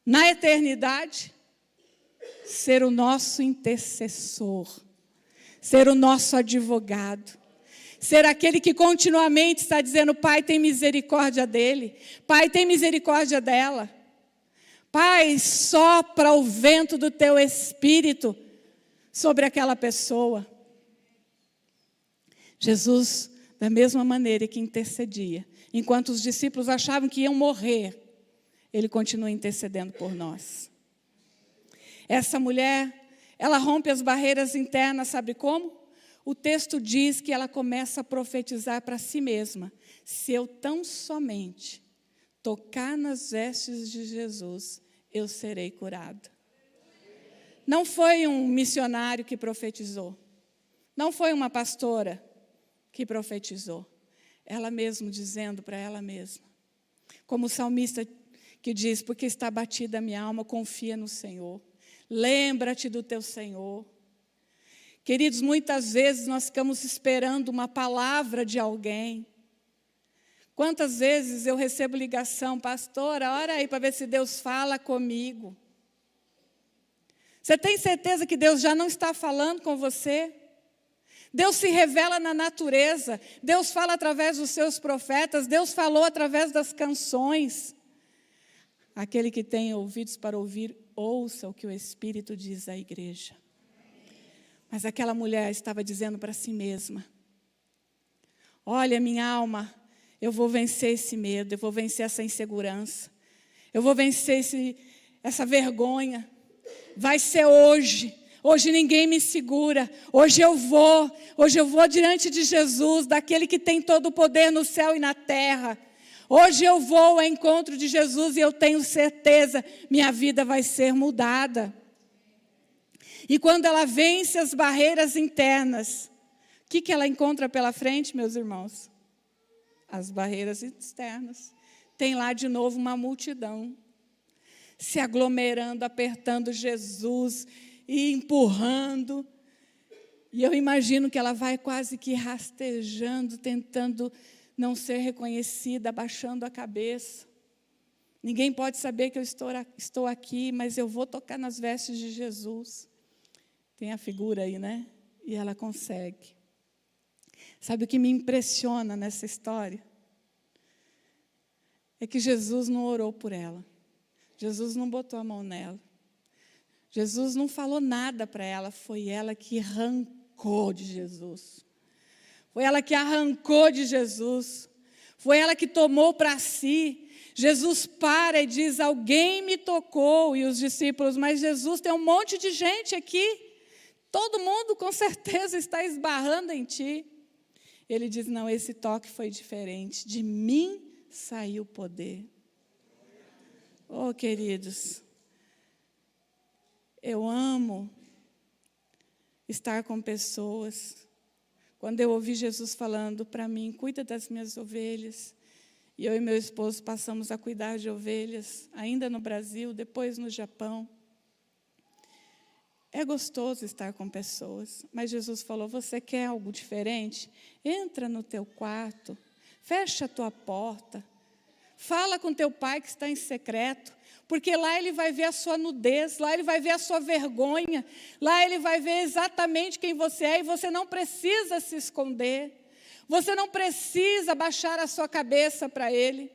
na eternidade? Ser o nosso intercessor, ser o nosso advogado, ser aquele que continuamente está dizendo: Pai, tem misericórdia dele, Pai, tem misericórdia dela. Pai, sopra o vento do teu espírito sobre aquela pessoa. Jesus, da mesma maneira que intercedia, enquanto os discípulos achavam que iam morrer, Ele continua intercedendo por nós. Essa mulher, ela rompe as barreiras internas, sabe como? O texto diz que ela começa a profetizar para si mesma: se eu tão somente tocar nas vestes de Jesus, eu serei curada. Não foi um missionário que profetizou, não foi uma pastora que profetizou, ela mesma dizendo para ela mesma, como o salmista que diz: porque está batida a minha alma, confia no Senhor, lembra-te do teu Senhor. Queridos, muitas vezes nós ficamos esperando uma palavra de alguém. Quantas vezes eu recebo ligação: pastora, ora aí para ver se Deus fala comigo. Você tem certeza que Deus já não está falando com você? Deus se revela na natureza, Deus fala através dos seus profetas, Deus falou através das canções. Aquele que tem ouvidos para ouvir, ouça o que o Espírito diz à igreja. Mas aquela mulher estava dizendo para si mesma: olha, minha alma, eu vou vencer esse medo, eu vou vencer essa insegurança, eu vou vencer essa vergonha. Vai ser hoje. Hoje ninguém me segura. Hoje eu vou diante de Jesus, daquele que tem todo o poder no céu e na terra. Hoje eu vou ao encontro de Jesus e eu tenho certeza, minha vida vai ser mudada. E quando ela vence as barreiras internas, o que ela encontra pela frente, meus irmãos? As barreiras externas. Tem lá de novo uma multidão se aglomerando, apertando Jesus e empurrando. E eu imagino que ela vai quase que rastejando, tentando não ser reconhecida, abaixando a cabeça. Ninguém pode saber que eu estou aqui, mas eu vou tocar nas vestes de Jesus. Tem a figura aí, né? E ela consegue. Sabe o que me impressiona nessa história? É que Jesus não orou por ela. Jesus não botou a mão nela. Jesus não falou nada para ela, foi ela que arrancou de Jesus. Foi ela que arrancou de Jesus. Foi ela que tomou para si. Jesus para e diz, alguém me tocou. E os discípulos, mas Jesus, tem um monte de gente aqui. Todo mundo com certeza está esbarrando em ti. Ele diz, não, esse toque foi diferente. De mim saiu poder. Oh, queridos, eu amo estar com pessoas. Quando eu ouvi Jesus falando para mim, cuida das minhas ovelhas, e eu e meu esposo passamos a cuidar de ovelhas, ainda no Brasil, depois no Japão. É gostoso estar com pessoas, mas Jesus falou, você quer algo diferente? Entra no teu quarto, fecha a tua porta, fala com teu pai que está em secreto, porque lá ele vai ver a sua nudez, lá ele vai ver a sua vergonha, lá ele vai ver exatamente quem você é, e você não precisa se esconder, você não precisa baixar a sua cabeça para ele,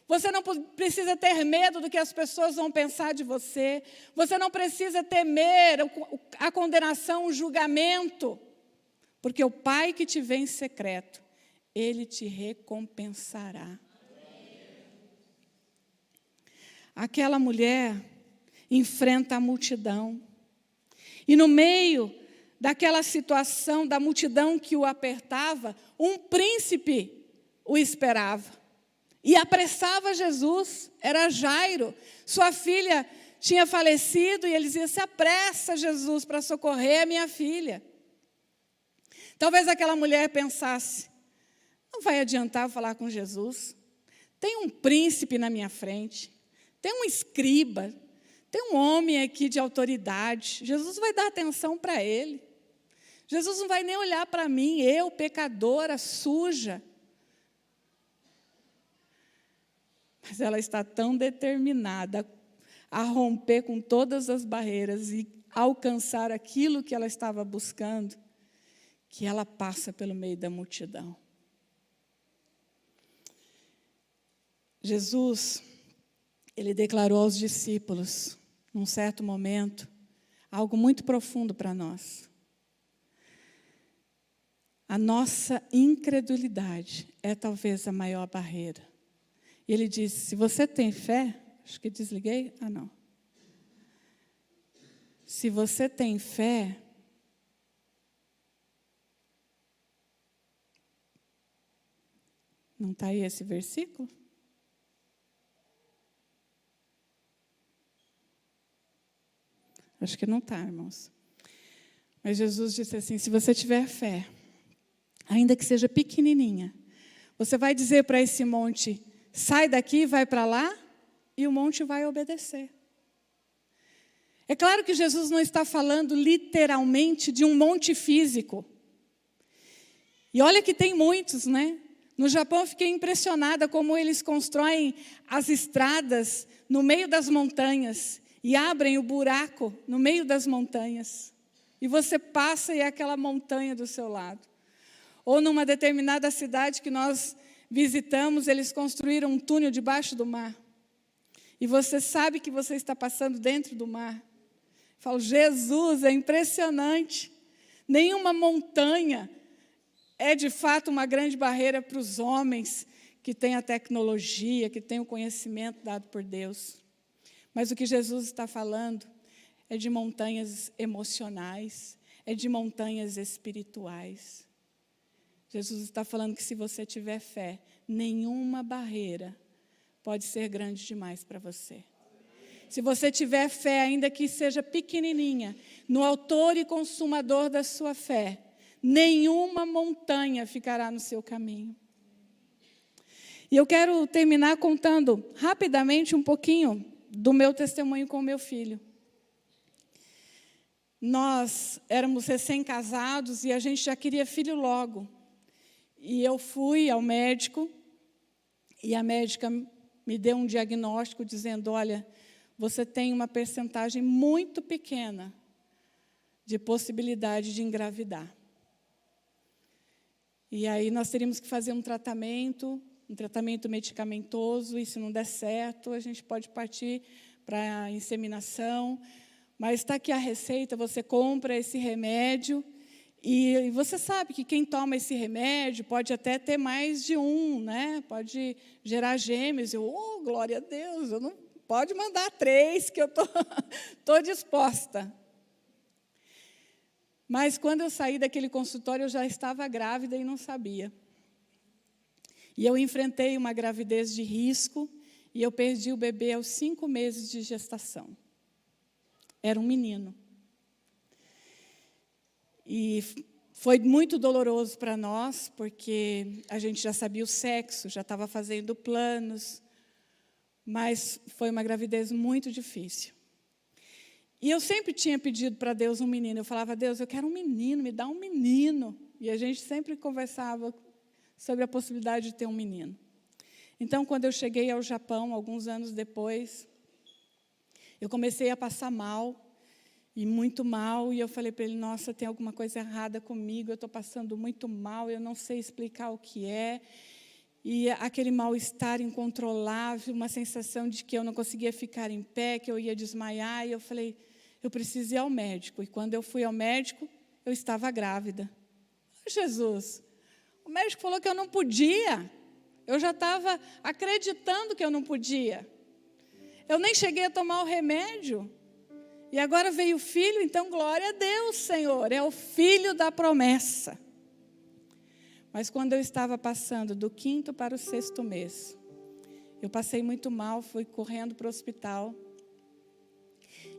você não precisa ter medo do que as pessoas vão pensar de você, você não precisa temer a condenação, o julgamento, porque o Pai que te vê em secreto, Ele te recompensará. Aquela mulher enfrenta a multidão. E no meio daquela situação, da multidão que o apertava, um príncipe o esperava. E apressava Jesus, era Jairo. Sua filha tinha falecido e ele dizia, se apressa, Jesus, para socorrer a minha filha. Talvez aquela mulher pensasse, não vai adiantar eu falar com Jesus. Tem um príncipe na minha frente. Tem um escriba, tem um homem aqui de autoridade. Jesus vai dar atenção para ele. Jesus não vai nem olhar para mim, eu, pecadora, suja. Mas ela está tão determinada a romper com todas as barreiras e alcançar aquilo que ela estava buscando, que ela passa pelo meio da multidão. Jesus, ele declarou aos discípulos, num certo momento, algo muito profundo para nós. A nossa incredulidade é talvez a maior barreira. E ele disse, se você tem fé, acho que desliguei, não. Se você tem fé, não está aí esse versículo? Acho que não está, irmãos. Mas Jesus disse assim, se você tiver fé, ainda que seja pequenininha, você vai dizer para esse monte, sai daqui, vai para lá, e o monte vai obedecer. É claro que Jesus não está falando literalmente de um monte físico. E olha que tem muitos, né? No Japão eu fiquei impressionada como eles constroem as estradas no meio das montanhas e abrem o buraco no meio das montanhas. E você passa e é aquela montanha do seu lado. Ou numa determinada cidade que nós visitamos, eles construíram um túnel debaixo do mar. E você sabe que você está passando dentro do mar. Eu falo, Jesus, é impressionante. Nenhuma montanha é de fato uma grande barreira para os homens que têm a tecnologia, que têm o conhecimento dado por Deus. Mas o que Jesus está falando é de montanhas emocionais, é de montanhas espirituais. Jesus está falando que se você tiver fé, nenhuma barreira pode ser grande demais para você. Se você tiver fé, ainda que seja pequenininha, no autor e consumador da sua fé, nenhuma montanha ficará no seu caminho. E eu quero terminar contando rapidamente um pouquinho do meu testemunho com o meu filho. Nós éramos recém-casados e a gente já queria filho logo. E eu fui ao médico e a médica me deu um diagnóstico dizendo, olha, você tem uma percentagem muito pequena de possibilidade de engravidar. E aí nós teríamos que fazer um tratamento medicamentoso, e se não der certo, a gente pode partir para a inseminação. Mas está aqui a receita, você compra esse remédio E você sabe que quem toma esse remédio pode até ter mais de um, né? Pode gerar gêmeos. Glória a Deus, eu não pode mandar 3, que eu tô disposta. Mas quando eu saí daquele consultório, eu já estava grávida e não sabia. E eu enfrentei uma gravidez de risco e eu perdi o bebê aos 5 meses de gestação. Era um menino. E foi muito doloroso para nós, porque a gente já sabia o sexo, já estava fazendo planos, mas foi uma gravidez muito difícil. E eu sempre tinha pedido para Deus um menino. Eu falava, Deus, eu quero um menino, me dá um menino. E a gente sempre conversava sobre a possibilidade de ter um menino. Então, quando eu cheguei ao Japão, alguns anos depois, eu comecei a passar mal, e muito mal, e eu falei para ele, nossa, tem alguma coisa errada comigo, eu estou passando muito mal, eu não sei explicar o que é. E aquele mal-estar incontrolável, uma sensação de que eu não conseguia ficar em pé, que eu ia desmaiar, e eu falei, eu preciso ir ao médico. E quando eu fui ao médico, eu estava grávida. Jesus, o médico falou que eu não podia. Eu já estava acreditando que eu não podia. Eu nem cheguei a tomar o remédio. E agora veio o filho, então glória a Deus, Senhor, é o filho da promessa. Mas quando eu estava passando do 5º para o 6º mês, eu passei muito mal, fui correndo para o hospital.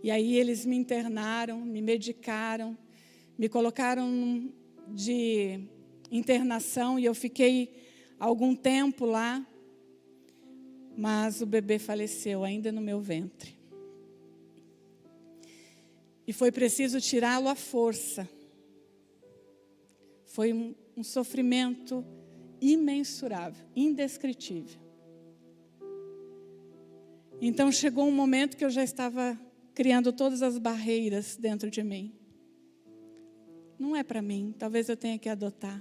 E aí eles me internaram, me medicaram, me colocaram de internação e eu fiquei algum tempo lá, mas o bebê faleceu ainda no meu ventre. E foi preciso tirá-lo à força. Foi um sofrimento imensurável, indescritível. Então chegou um momento que eu já estava criando todas as barreiras dentro de mim. Não é para mim, talvez eu tenha que adotar.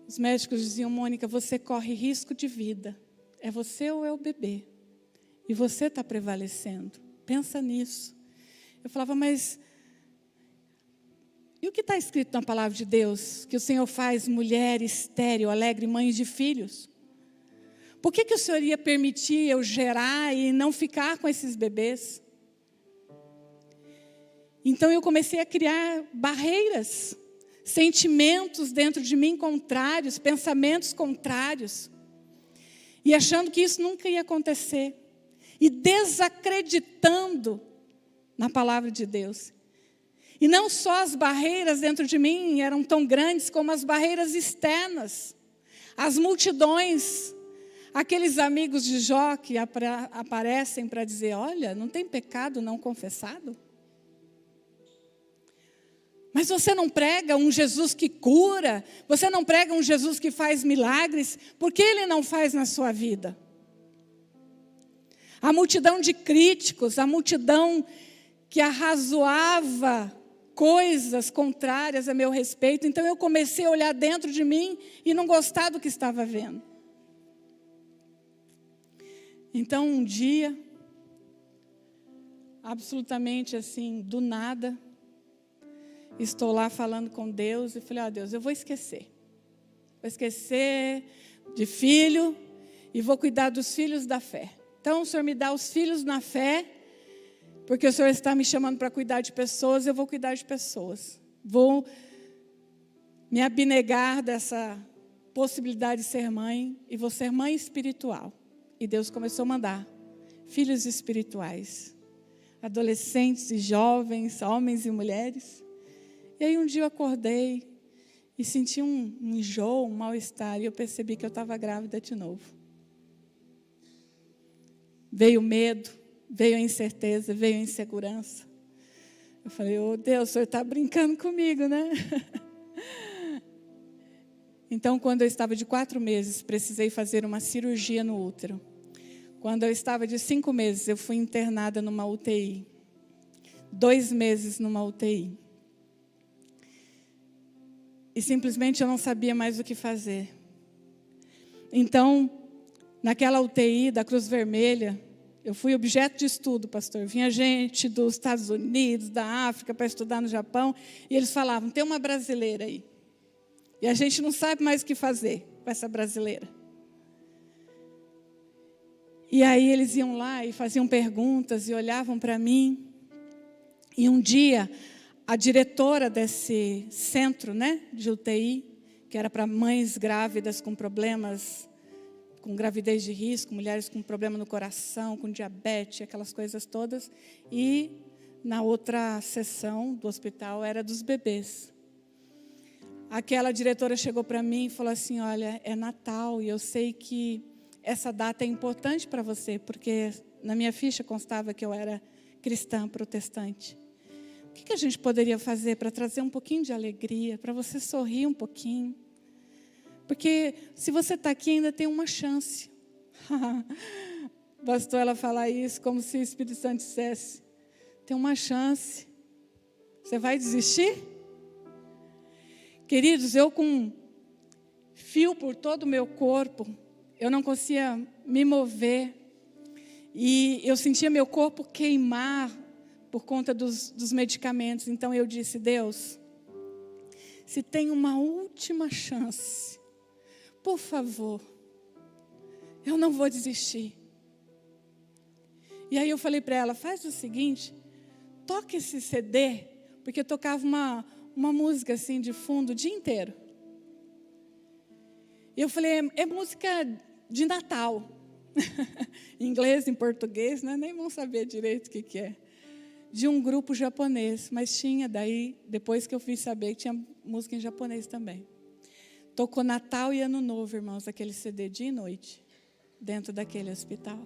Os médicos diziam, Mônica, você corre risco de vida. É você ou é o bebê? E você está prevalecendo. Pensa nisso. Eu falava, mas e o que está escrito na palavra de Deus? Que o Senhor faz mulher estéril, alegre, mães de filhos. Por que o Senhor ia permitir eu gerar e não ficar com esses bebês? Então eu comecei a criar barreiras, sentimentos dentro de mim contrários, pensamentos contrários. E achando que isso nunca ia acontecer. E desacreditando na palavra de Deus. E não só as barreiras dentro de mim eram tão grandes, como as barreiras externas. As multidões, aqueles amigos de Jó que aparecem para dizer, olha, não tem pecado não confessado? Mas você não prega um Jesus que cura, você não prega um Jesus que faz milagres, por que Ele não faz na sua vida? A multidão de críticos, a multidão que arrazoava coisas contrárias a meu respeito. Então eu comecei a olhar dentro de mim e não gostar do que estava vendo. Então um dia, absolutamente assim, do nada, estou lá falando com Deus e falei, Deus, eu vou esquecer. Vou esquecer de filho e vou cuidar dos filhos da fé. Então o Senhor me dá os filhos na fé, porque o Senhor está me chamando para cuidar de pessoas, eu vou cuidar de pessoas. Vou me abnegar dessa possibilidade de ser mãe, e vou ser mãe espiritual. E Deus começou a mandar filhos espirituais, adolescentes e jovens, homens e mulheres. E aí um dia eu acordei e senti um enjoo, um mal-estar, e eu percebi que eu estava grávida de novo. Veio medo, veio a incerteza, veio a insegurança. Eu falei, Deus, o Senhor está brincando comigo, né? Então, quando eu estava de 4 meses, precisei fazer uma cirurgia no útero. Quando eu estava de 5 meses, eu fui internada numa UTI. 2 meses numa UTI. E simplesmente eu não sabia mais o que fazer. Então, naquela UTI da Cruz Vermelha, Eu fui objeto de estudo, pastor. Vinha gente dos Estados Unidos, da África, para estudar no Japão, e eles falavam, tem uma brasileira aí. E a gente não sabe mais o que fazer com essa brasileira. E aí eles iam lá e faziam perguntas e olhavam para mim. E um dia, a diretora desse centro, né, de UTI, que era para mães grávidas com problemas, com gravidez de risco, mulheres com problema no coração, com diabetes, aquelas coisas todas. E na outra sessão do hospital era dos bebês. Aquela diretora chegou para mim e falou assim, olha, é Natal e eu sei que essa data é importante para você, porque na minha ficha constava que eu era cristã protestante. O que a gente poderia fazer para trazer um pouquinho de alegria, para você sorrir um pouquinho? Porque se você está aqui ainda tem uma chance. Bastou ela falar isso como se o Espírito Santo dissesse, tem uma chance. Você vai desistir? Queridos, eu com fio por todo o meu corpo, eu não conseguia me mover. E eu sentia meu corpo queimar por conta dos medicamentos. Então eu disse, Deus, se tem uma última chance, por favor, eu não vou desistir. E aí eu falei para ela, faz o seguinte, toca esse CD, porque eu tocava uma música assim de fundo o dia inteiro. E eu falei, é música de Natal. Em inglês, em português, né? Nem vão saber direito o que é. De um grupo japonês, mas tinha daí, depois que eu fui saber que tinha música em japonês também. Tocou Natal e Ano Novo, irmãos, aquele CD dia e noite, dentro daquele hospital.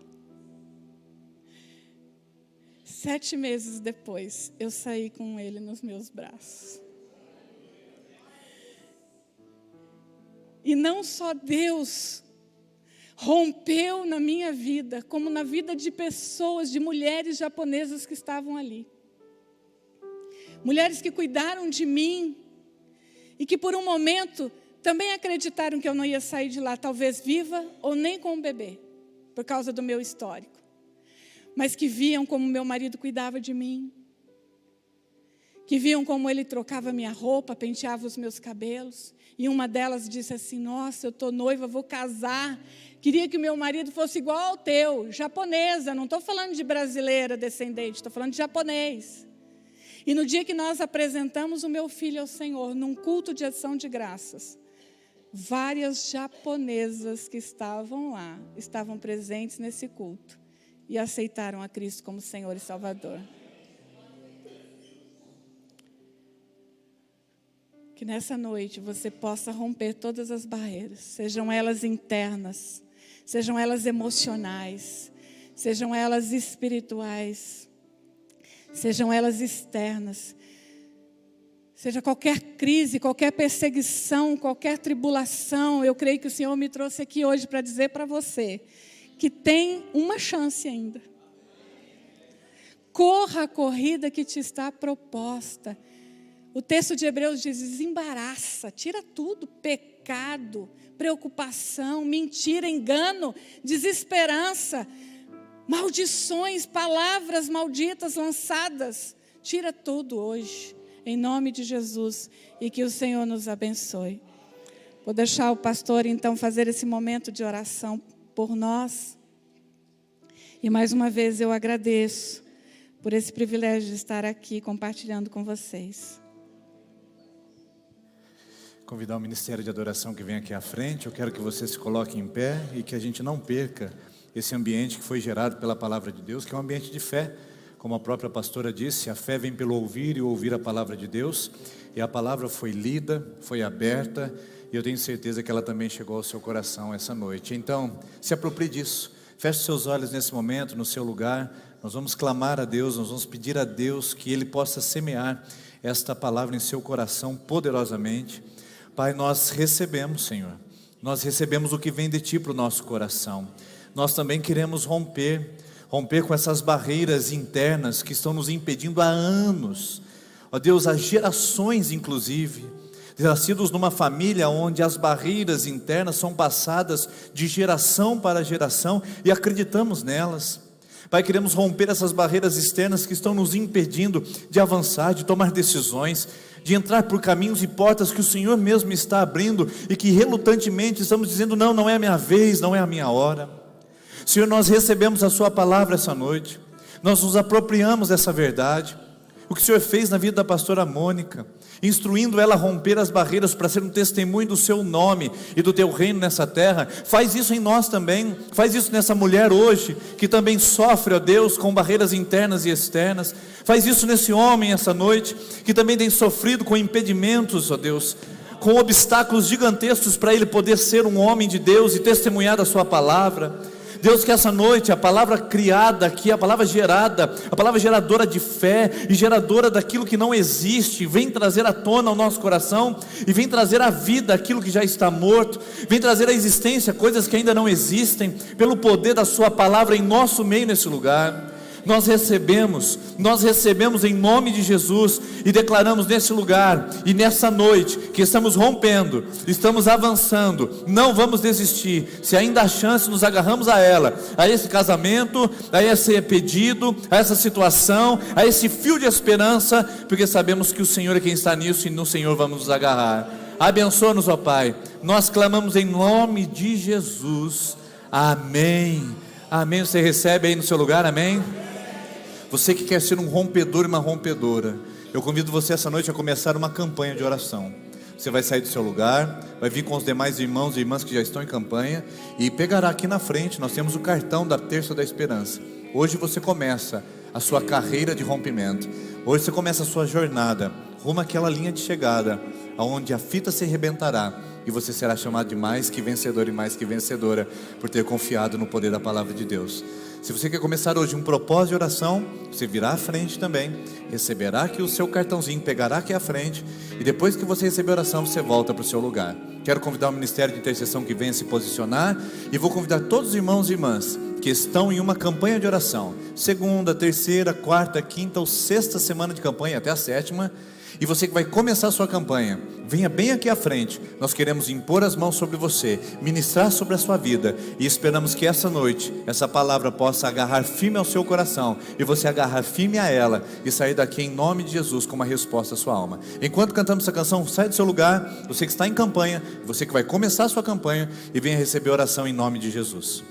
7 meses depois, eu saí com ele nos meus braços. E não só Deus rompeu na minha vida, como na vida de pessoas, de mulheres japonesas que estavam ali. Mulheres que cuidaram de mim e que por um momento também acreditaram que eu não ia sair de lá, talvez viva ou nem com um bebê, por causa do meu histórico. Mas que viam como meu marido cuidava de mim, que viam como ele trocava minha roupa, penteava os meus cabelos. E uma delas disse assim, nossa, eu estou noiva, vou casar. Queria que o meu marido fosse igual ao teu, japonesa. Não estou falando de brasileira descendente, estou falando de japonês. E no dia que nós apresentamos o meu filho ao Senhor, num culto de ação de graças, várias japonesas que estavam lá, estavam presentes nesse culto e aceitaram a Cristo como Senhor e Salvador. Que nessa noite você possa romper todas as barreiras, sejam elas internas, sejam elas emocionais, sejam elas espirituais, sejam elas externas, seja qualquer crise, qualquer perseguição, qualquer tribulação. Eu creio que o Senhor me trouxe aqui hoje para dizer para você que tem uma chance ainda. Corra a corrida que te está proposta. O texto de Hebreus diz, desembaraça, tira tudo, pecado, preocupação, mentira, engano, desesperança, maldições, palavras malditas lançadas. Tira tudo hoje, em nome de Jesus, e que o Senhor nos abençoe. Vou deixar o pastor então fazer esse momento de oração por nós. E mais uma vez eu agradeço por esse privilégio de estar aqui compartilhando com vocês.
Convidar o Ministério de Adoração que vem aqui à frente. Eu quero que você se coloque em pé e que a gente não perca esse ambiente que foi gerado pela palavra de Deus, que é um ambiente de fé. Como a própria pastora disse, a fé vem pelo ouvir e ouvir a palavra de Deus. E a palavra foi lida, foi aberta, e eu tenho certeza que ela também chegou ao seu coração essa noite. Então, se aproprie disso. Feche seus olhos nesse momento, no seu lugar. Nós vamos clamar a Deus, nós vamos pedir a Deus que Ele possa semear esta palavra em seu coração poderosamente. Pai, nós recebemos, Senhor, nós recebemos o que vem de Ti para o nosso coração. Nós também queremos romper com essas barreiras internas que estão nos impedindo há anos. Ó Deus, há gerações inclusive, nascidos numa família onde as barreiras internas são passadas de geração para geração e acreditamos nelas. Pai, queremos romper essas barreiras externas que estão nos impedindo de avançar, de tomar decisões, de entrar por caminhos e portas que o Senhor mesmo está abrindo e que relutantemente estamos dizendo: não, não é a minha vez, não é a minha hora. Senhor, nós recebemos a Sua palavra essa noite, nós nos apropriamos dessa verdade. O que o Senhor fez na vida da pastora Mônica, instruindo ela a romper as barreiras para ser um testemunho do Seu nome e do Teu reino nessa terra, faz isso em nós também, faz isso nessa mulher hoje, que também sofre, ó Deus, com barreiras internas e externas, faz isso nesse homem essa noite, que também tem sofrido com impedimentos, ó Deus, com obstáculos gigantescos para ele poder ser um homem de Deus e testemunhar da Sua palavra. Deus, que essa noite a palavra criada aqui, a palavra gerada, a palavra geradora de fé e geradora daquilo que não existe, vem trazer à tona ao nosso coração e vem trazer à vida aquilo que já está morto, vem trazer à existência coisas que ainda não existem, pelo poder da Sua palavra em nosso meio nesse lugar. Nós recebemos em nome de Jesus e declaramos nesse lugar e nessa noite que estamos rompendo, estamos avançando, não vamos desistir. Se ainda há chance, nos agarramos a ela, a esse casamento, a esse pedido, a essa situação, a esse fio de esperança, porque sabemos que o Senhor é quem está nisso e no Senhor vamos nos agarrar. Abençoa-nos, ó Pai, nós clamamos em nome de Jesus, amém. Amém. Você recebe aí no seu lugar, amém? Você que quer ser um rompedor e uma rompedora, eu convido você essa noite a começar uma campanha de oração. Você vai sair do seu lugar, vai vir com os demais irmãos e irmãs que já estão em campanha e pegará aqui na frente, nós temos o cartão da Terça da Esperança. Hoje você começa a sua carreira de rompimento, hoje você começa a sua jornada rumo àquela linha de chegada, onde a fita se arrebentará e você será chamado de mais que vencedor e mais que vencedora, por ter confiado no poder da palavra de Deus. Se você quer começar hoje um propósito de oração, você virá à frente também, receberá aqui o seu cartãozinho, pegará aqui à frente, e depois que você receber a oração, você volta para o seu lugar. Quero convidar o Ministério de Intercessão que venha se posicionar, e vou convidar todos os irmãos e irmãs que estão em uma campanha de oração, segunda, terceira, quarta, quinta ou sexta semana de campanha, até a sétima, e você que vai começar a sua campanha, venha bem aqui à frente. Nós queremos impor as mãos sobre você, ministrar sobre a sua vida, e esperamos que essa noite, essa palavra possa agarrar firme ao seu coração, e você agarrar firme a ela, e sair daqui em nome de Jesus com uma resposta à sua alma. Enquanto cantamos essa canção, sai do seu lugar, você que está em campanha, você que vai começar a sua campanha, e venha receber oração em nome de Jesus.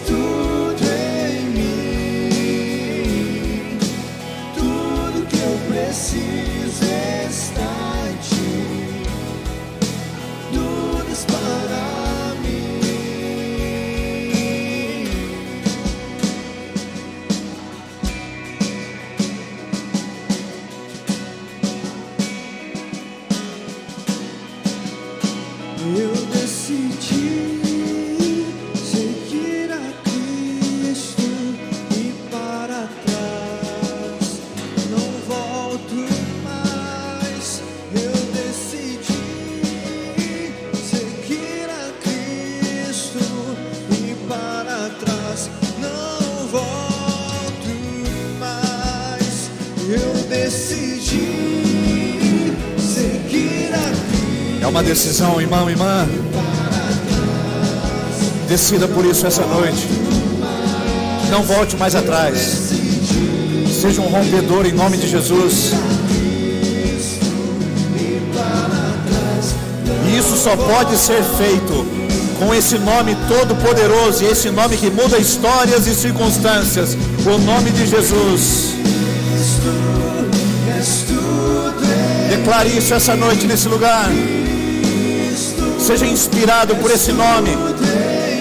Tudo em mim.
preciso está em ti, tudo és para mim. Eu decidi seguir a Cristo e para trás não volto mais. Eu decidi seguir a Cristo e para trás não volto mais. Eu decidi seguir a Cristo.
É uma decisão, irmão, irmã. Decida por isso essa noite. Não volte mais atrás. Seja um rompedor em nome de Jesus. E isso só pode ser feito com esse nome todo poderoso, e esse nome que muda histórias e circunstâncias, o nome de Jesus. Declare isso essa noite nesse lugar. Seja inspirado por esse nome,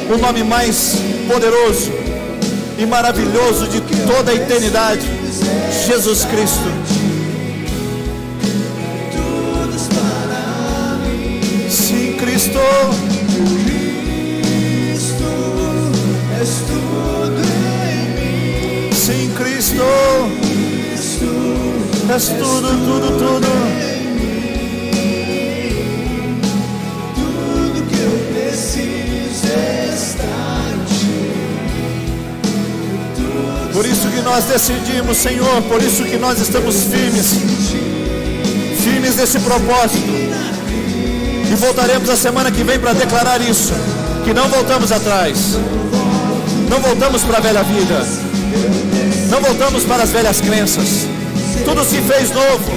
o nome mais poderoso e maravilhoso de toda a eternidade, Jesus Cristo. Sim, Cristo. Sim, Cristo. És tudo, tudo, tudo. Por isso que nós decidimos, Senhor, por isso que nós estamos firmes nesse propósito. E voltaremos a semana que vem para declarar isso, que não voltamos atrás, não voltamos para a velha vida, não voltamos para as velhas crenças, tudo se fez novo.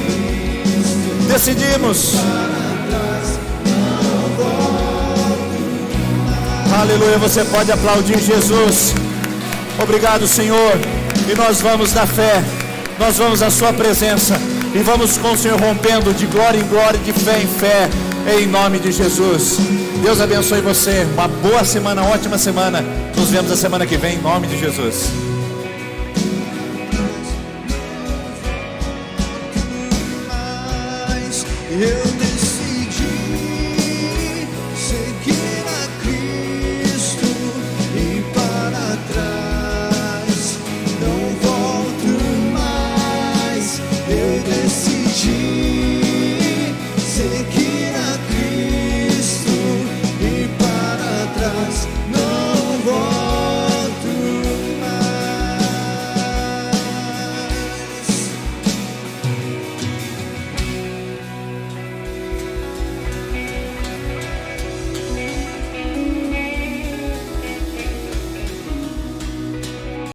Decidimos. Aleluia, você pode aplaudir Jesus. Obrigado, Senhor. E nós vamos na fé, nós vamos à sua presença e vamos com o Senhor rompendo de glória em glória, de fé em fé, em nome de Jesus. Deus abençoe você. Uma boa semana, ótima semana. Nos vemos a semana que vem, em nome de Jesus.
Eu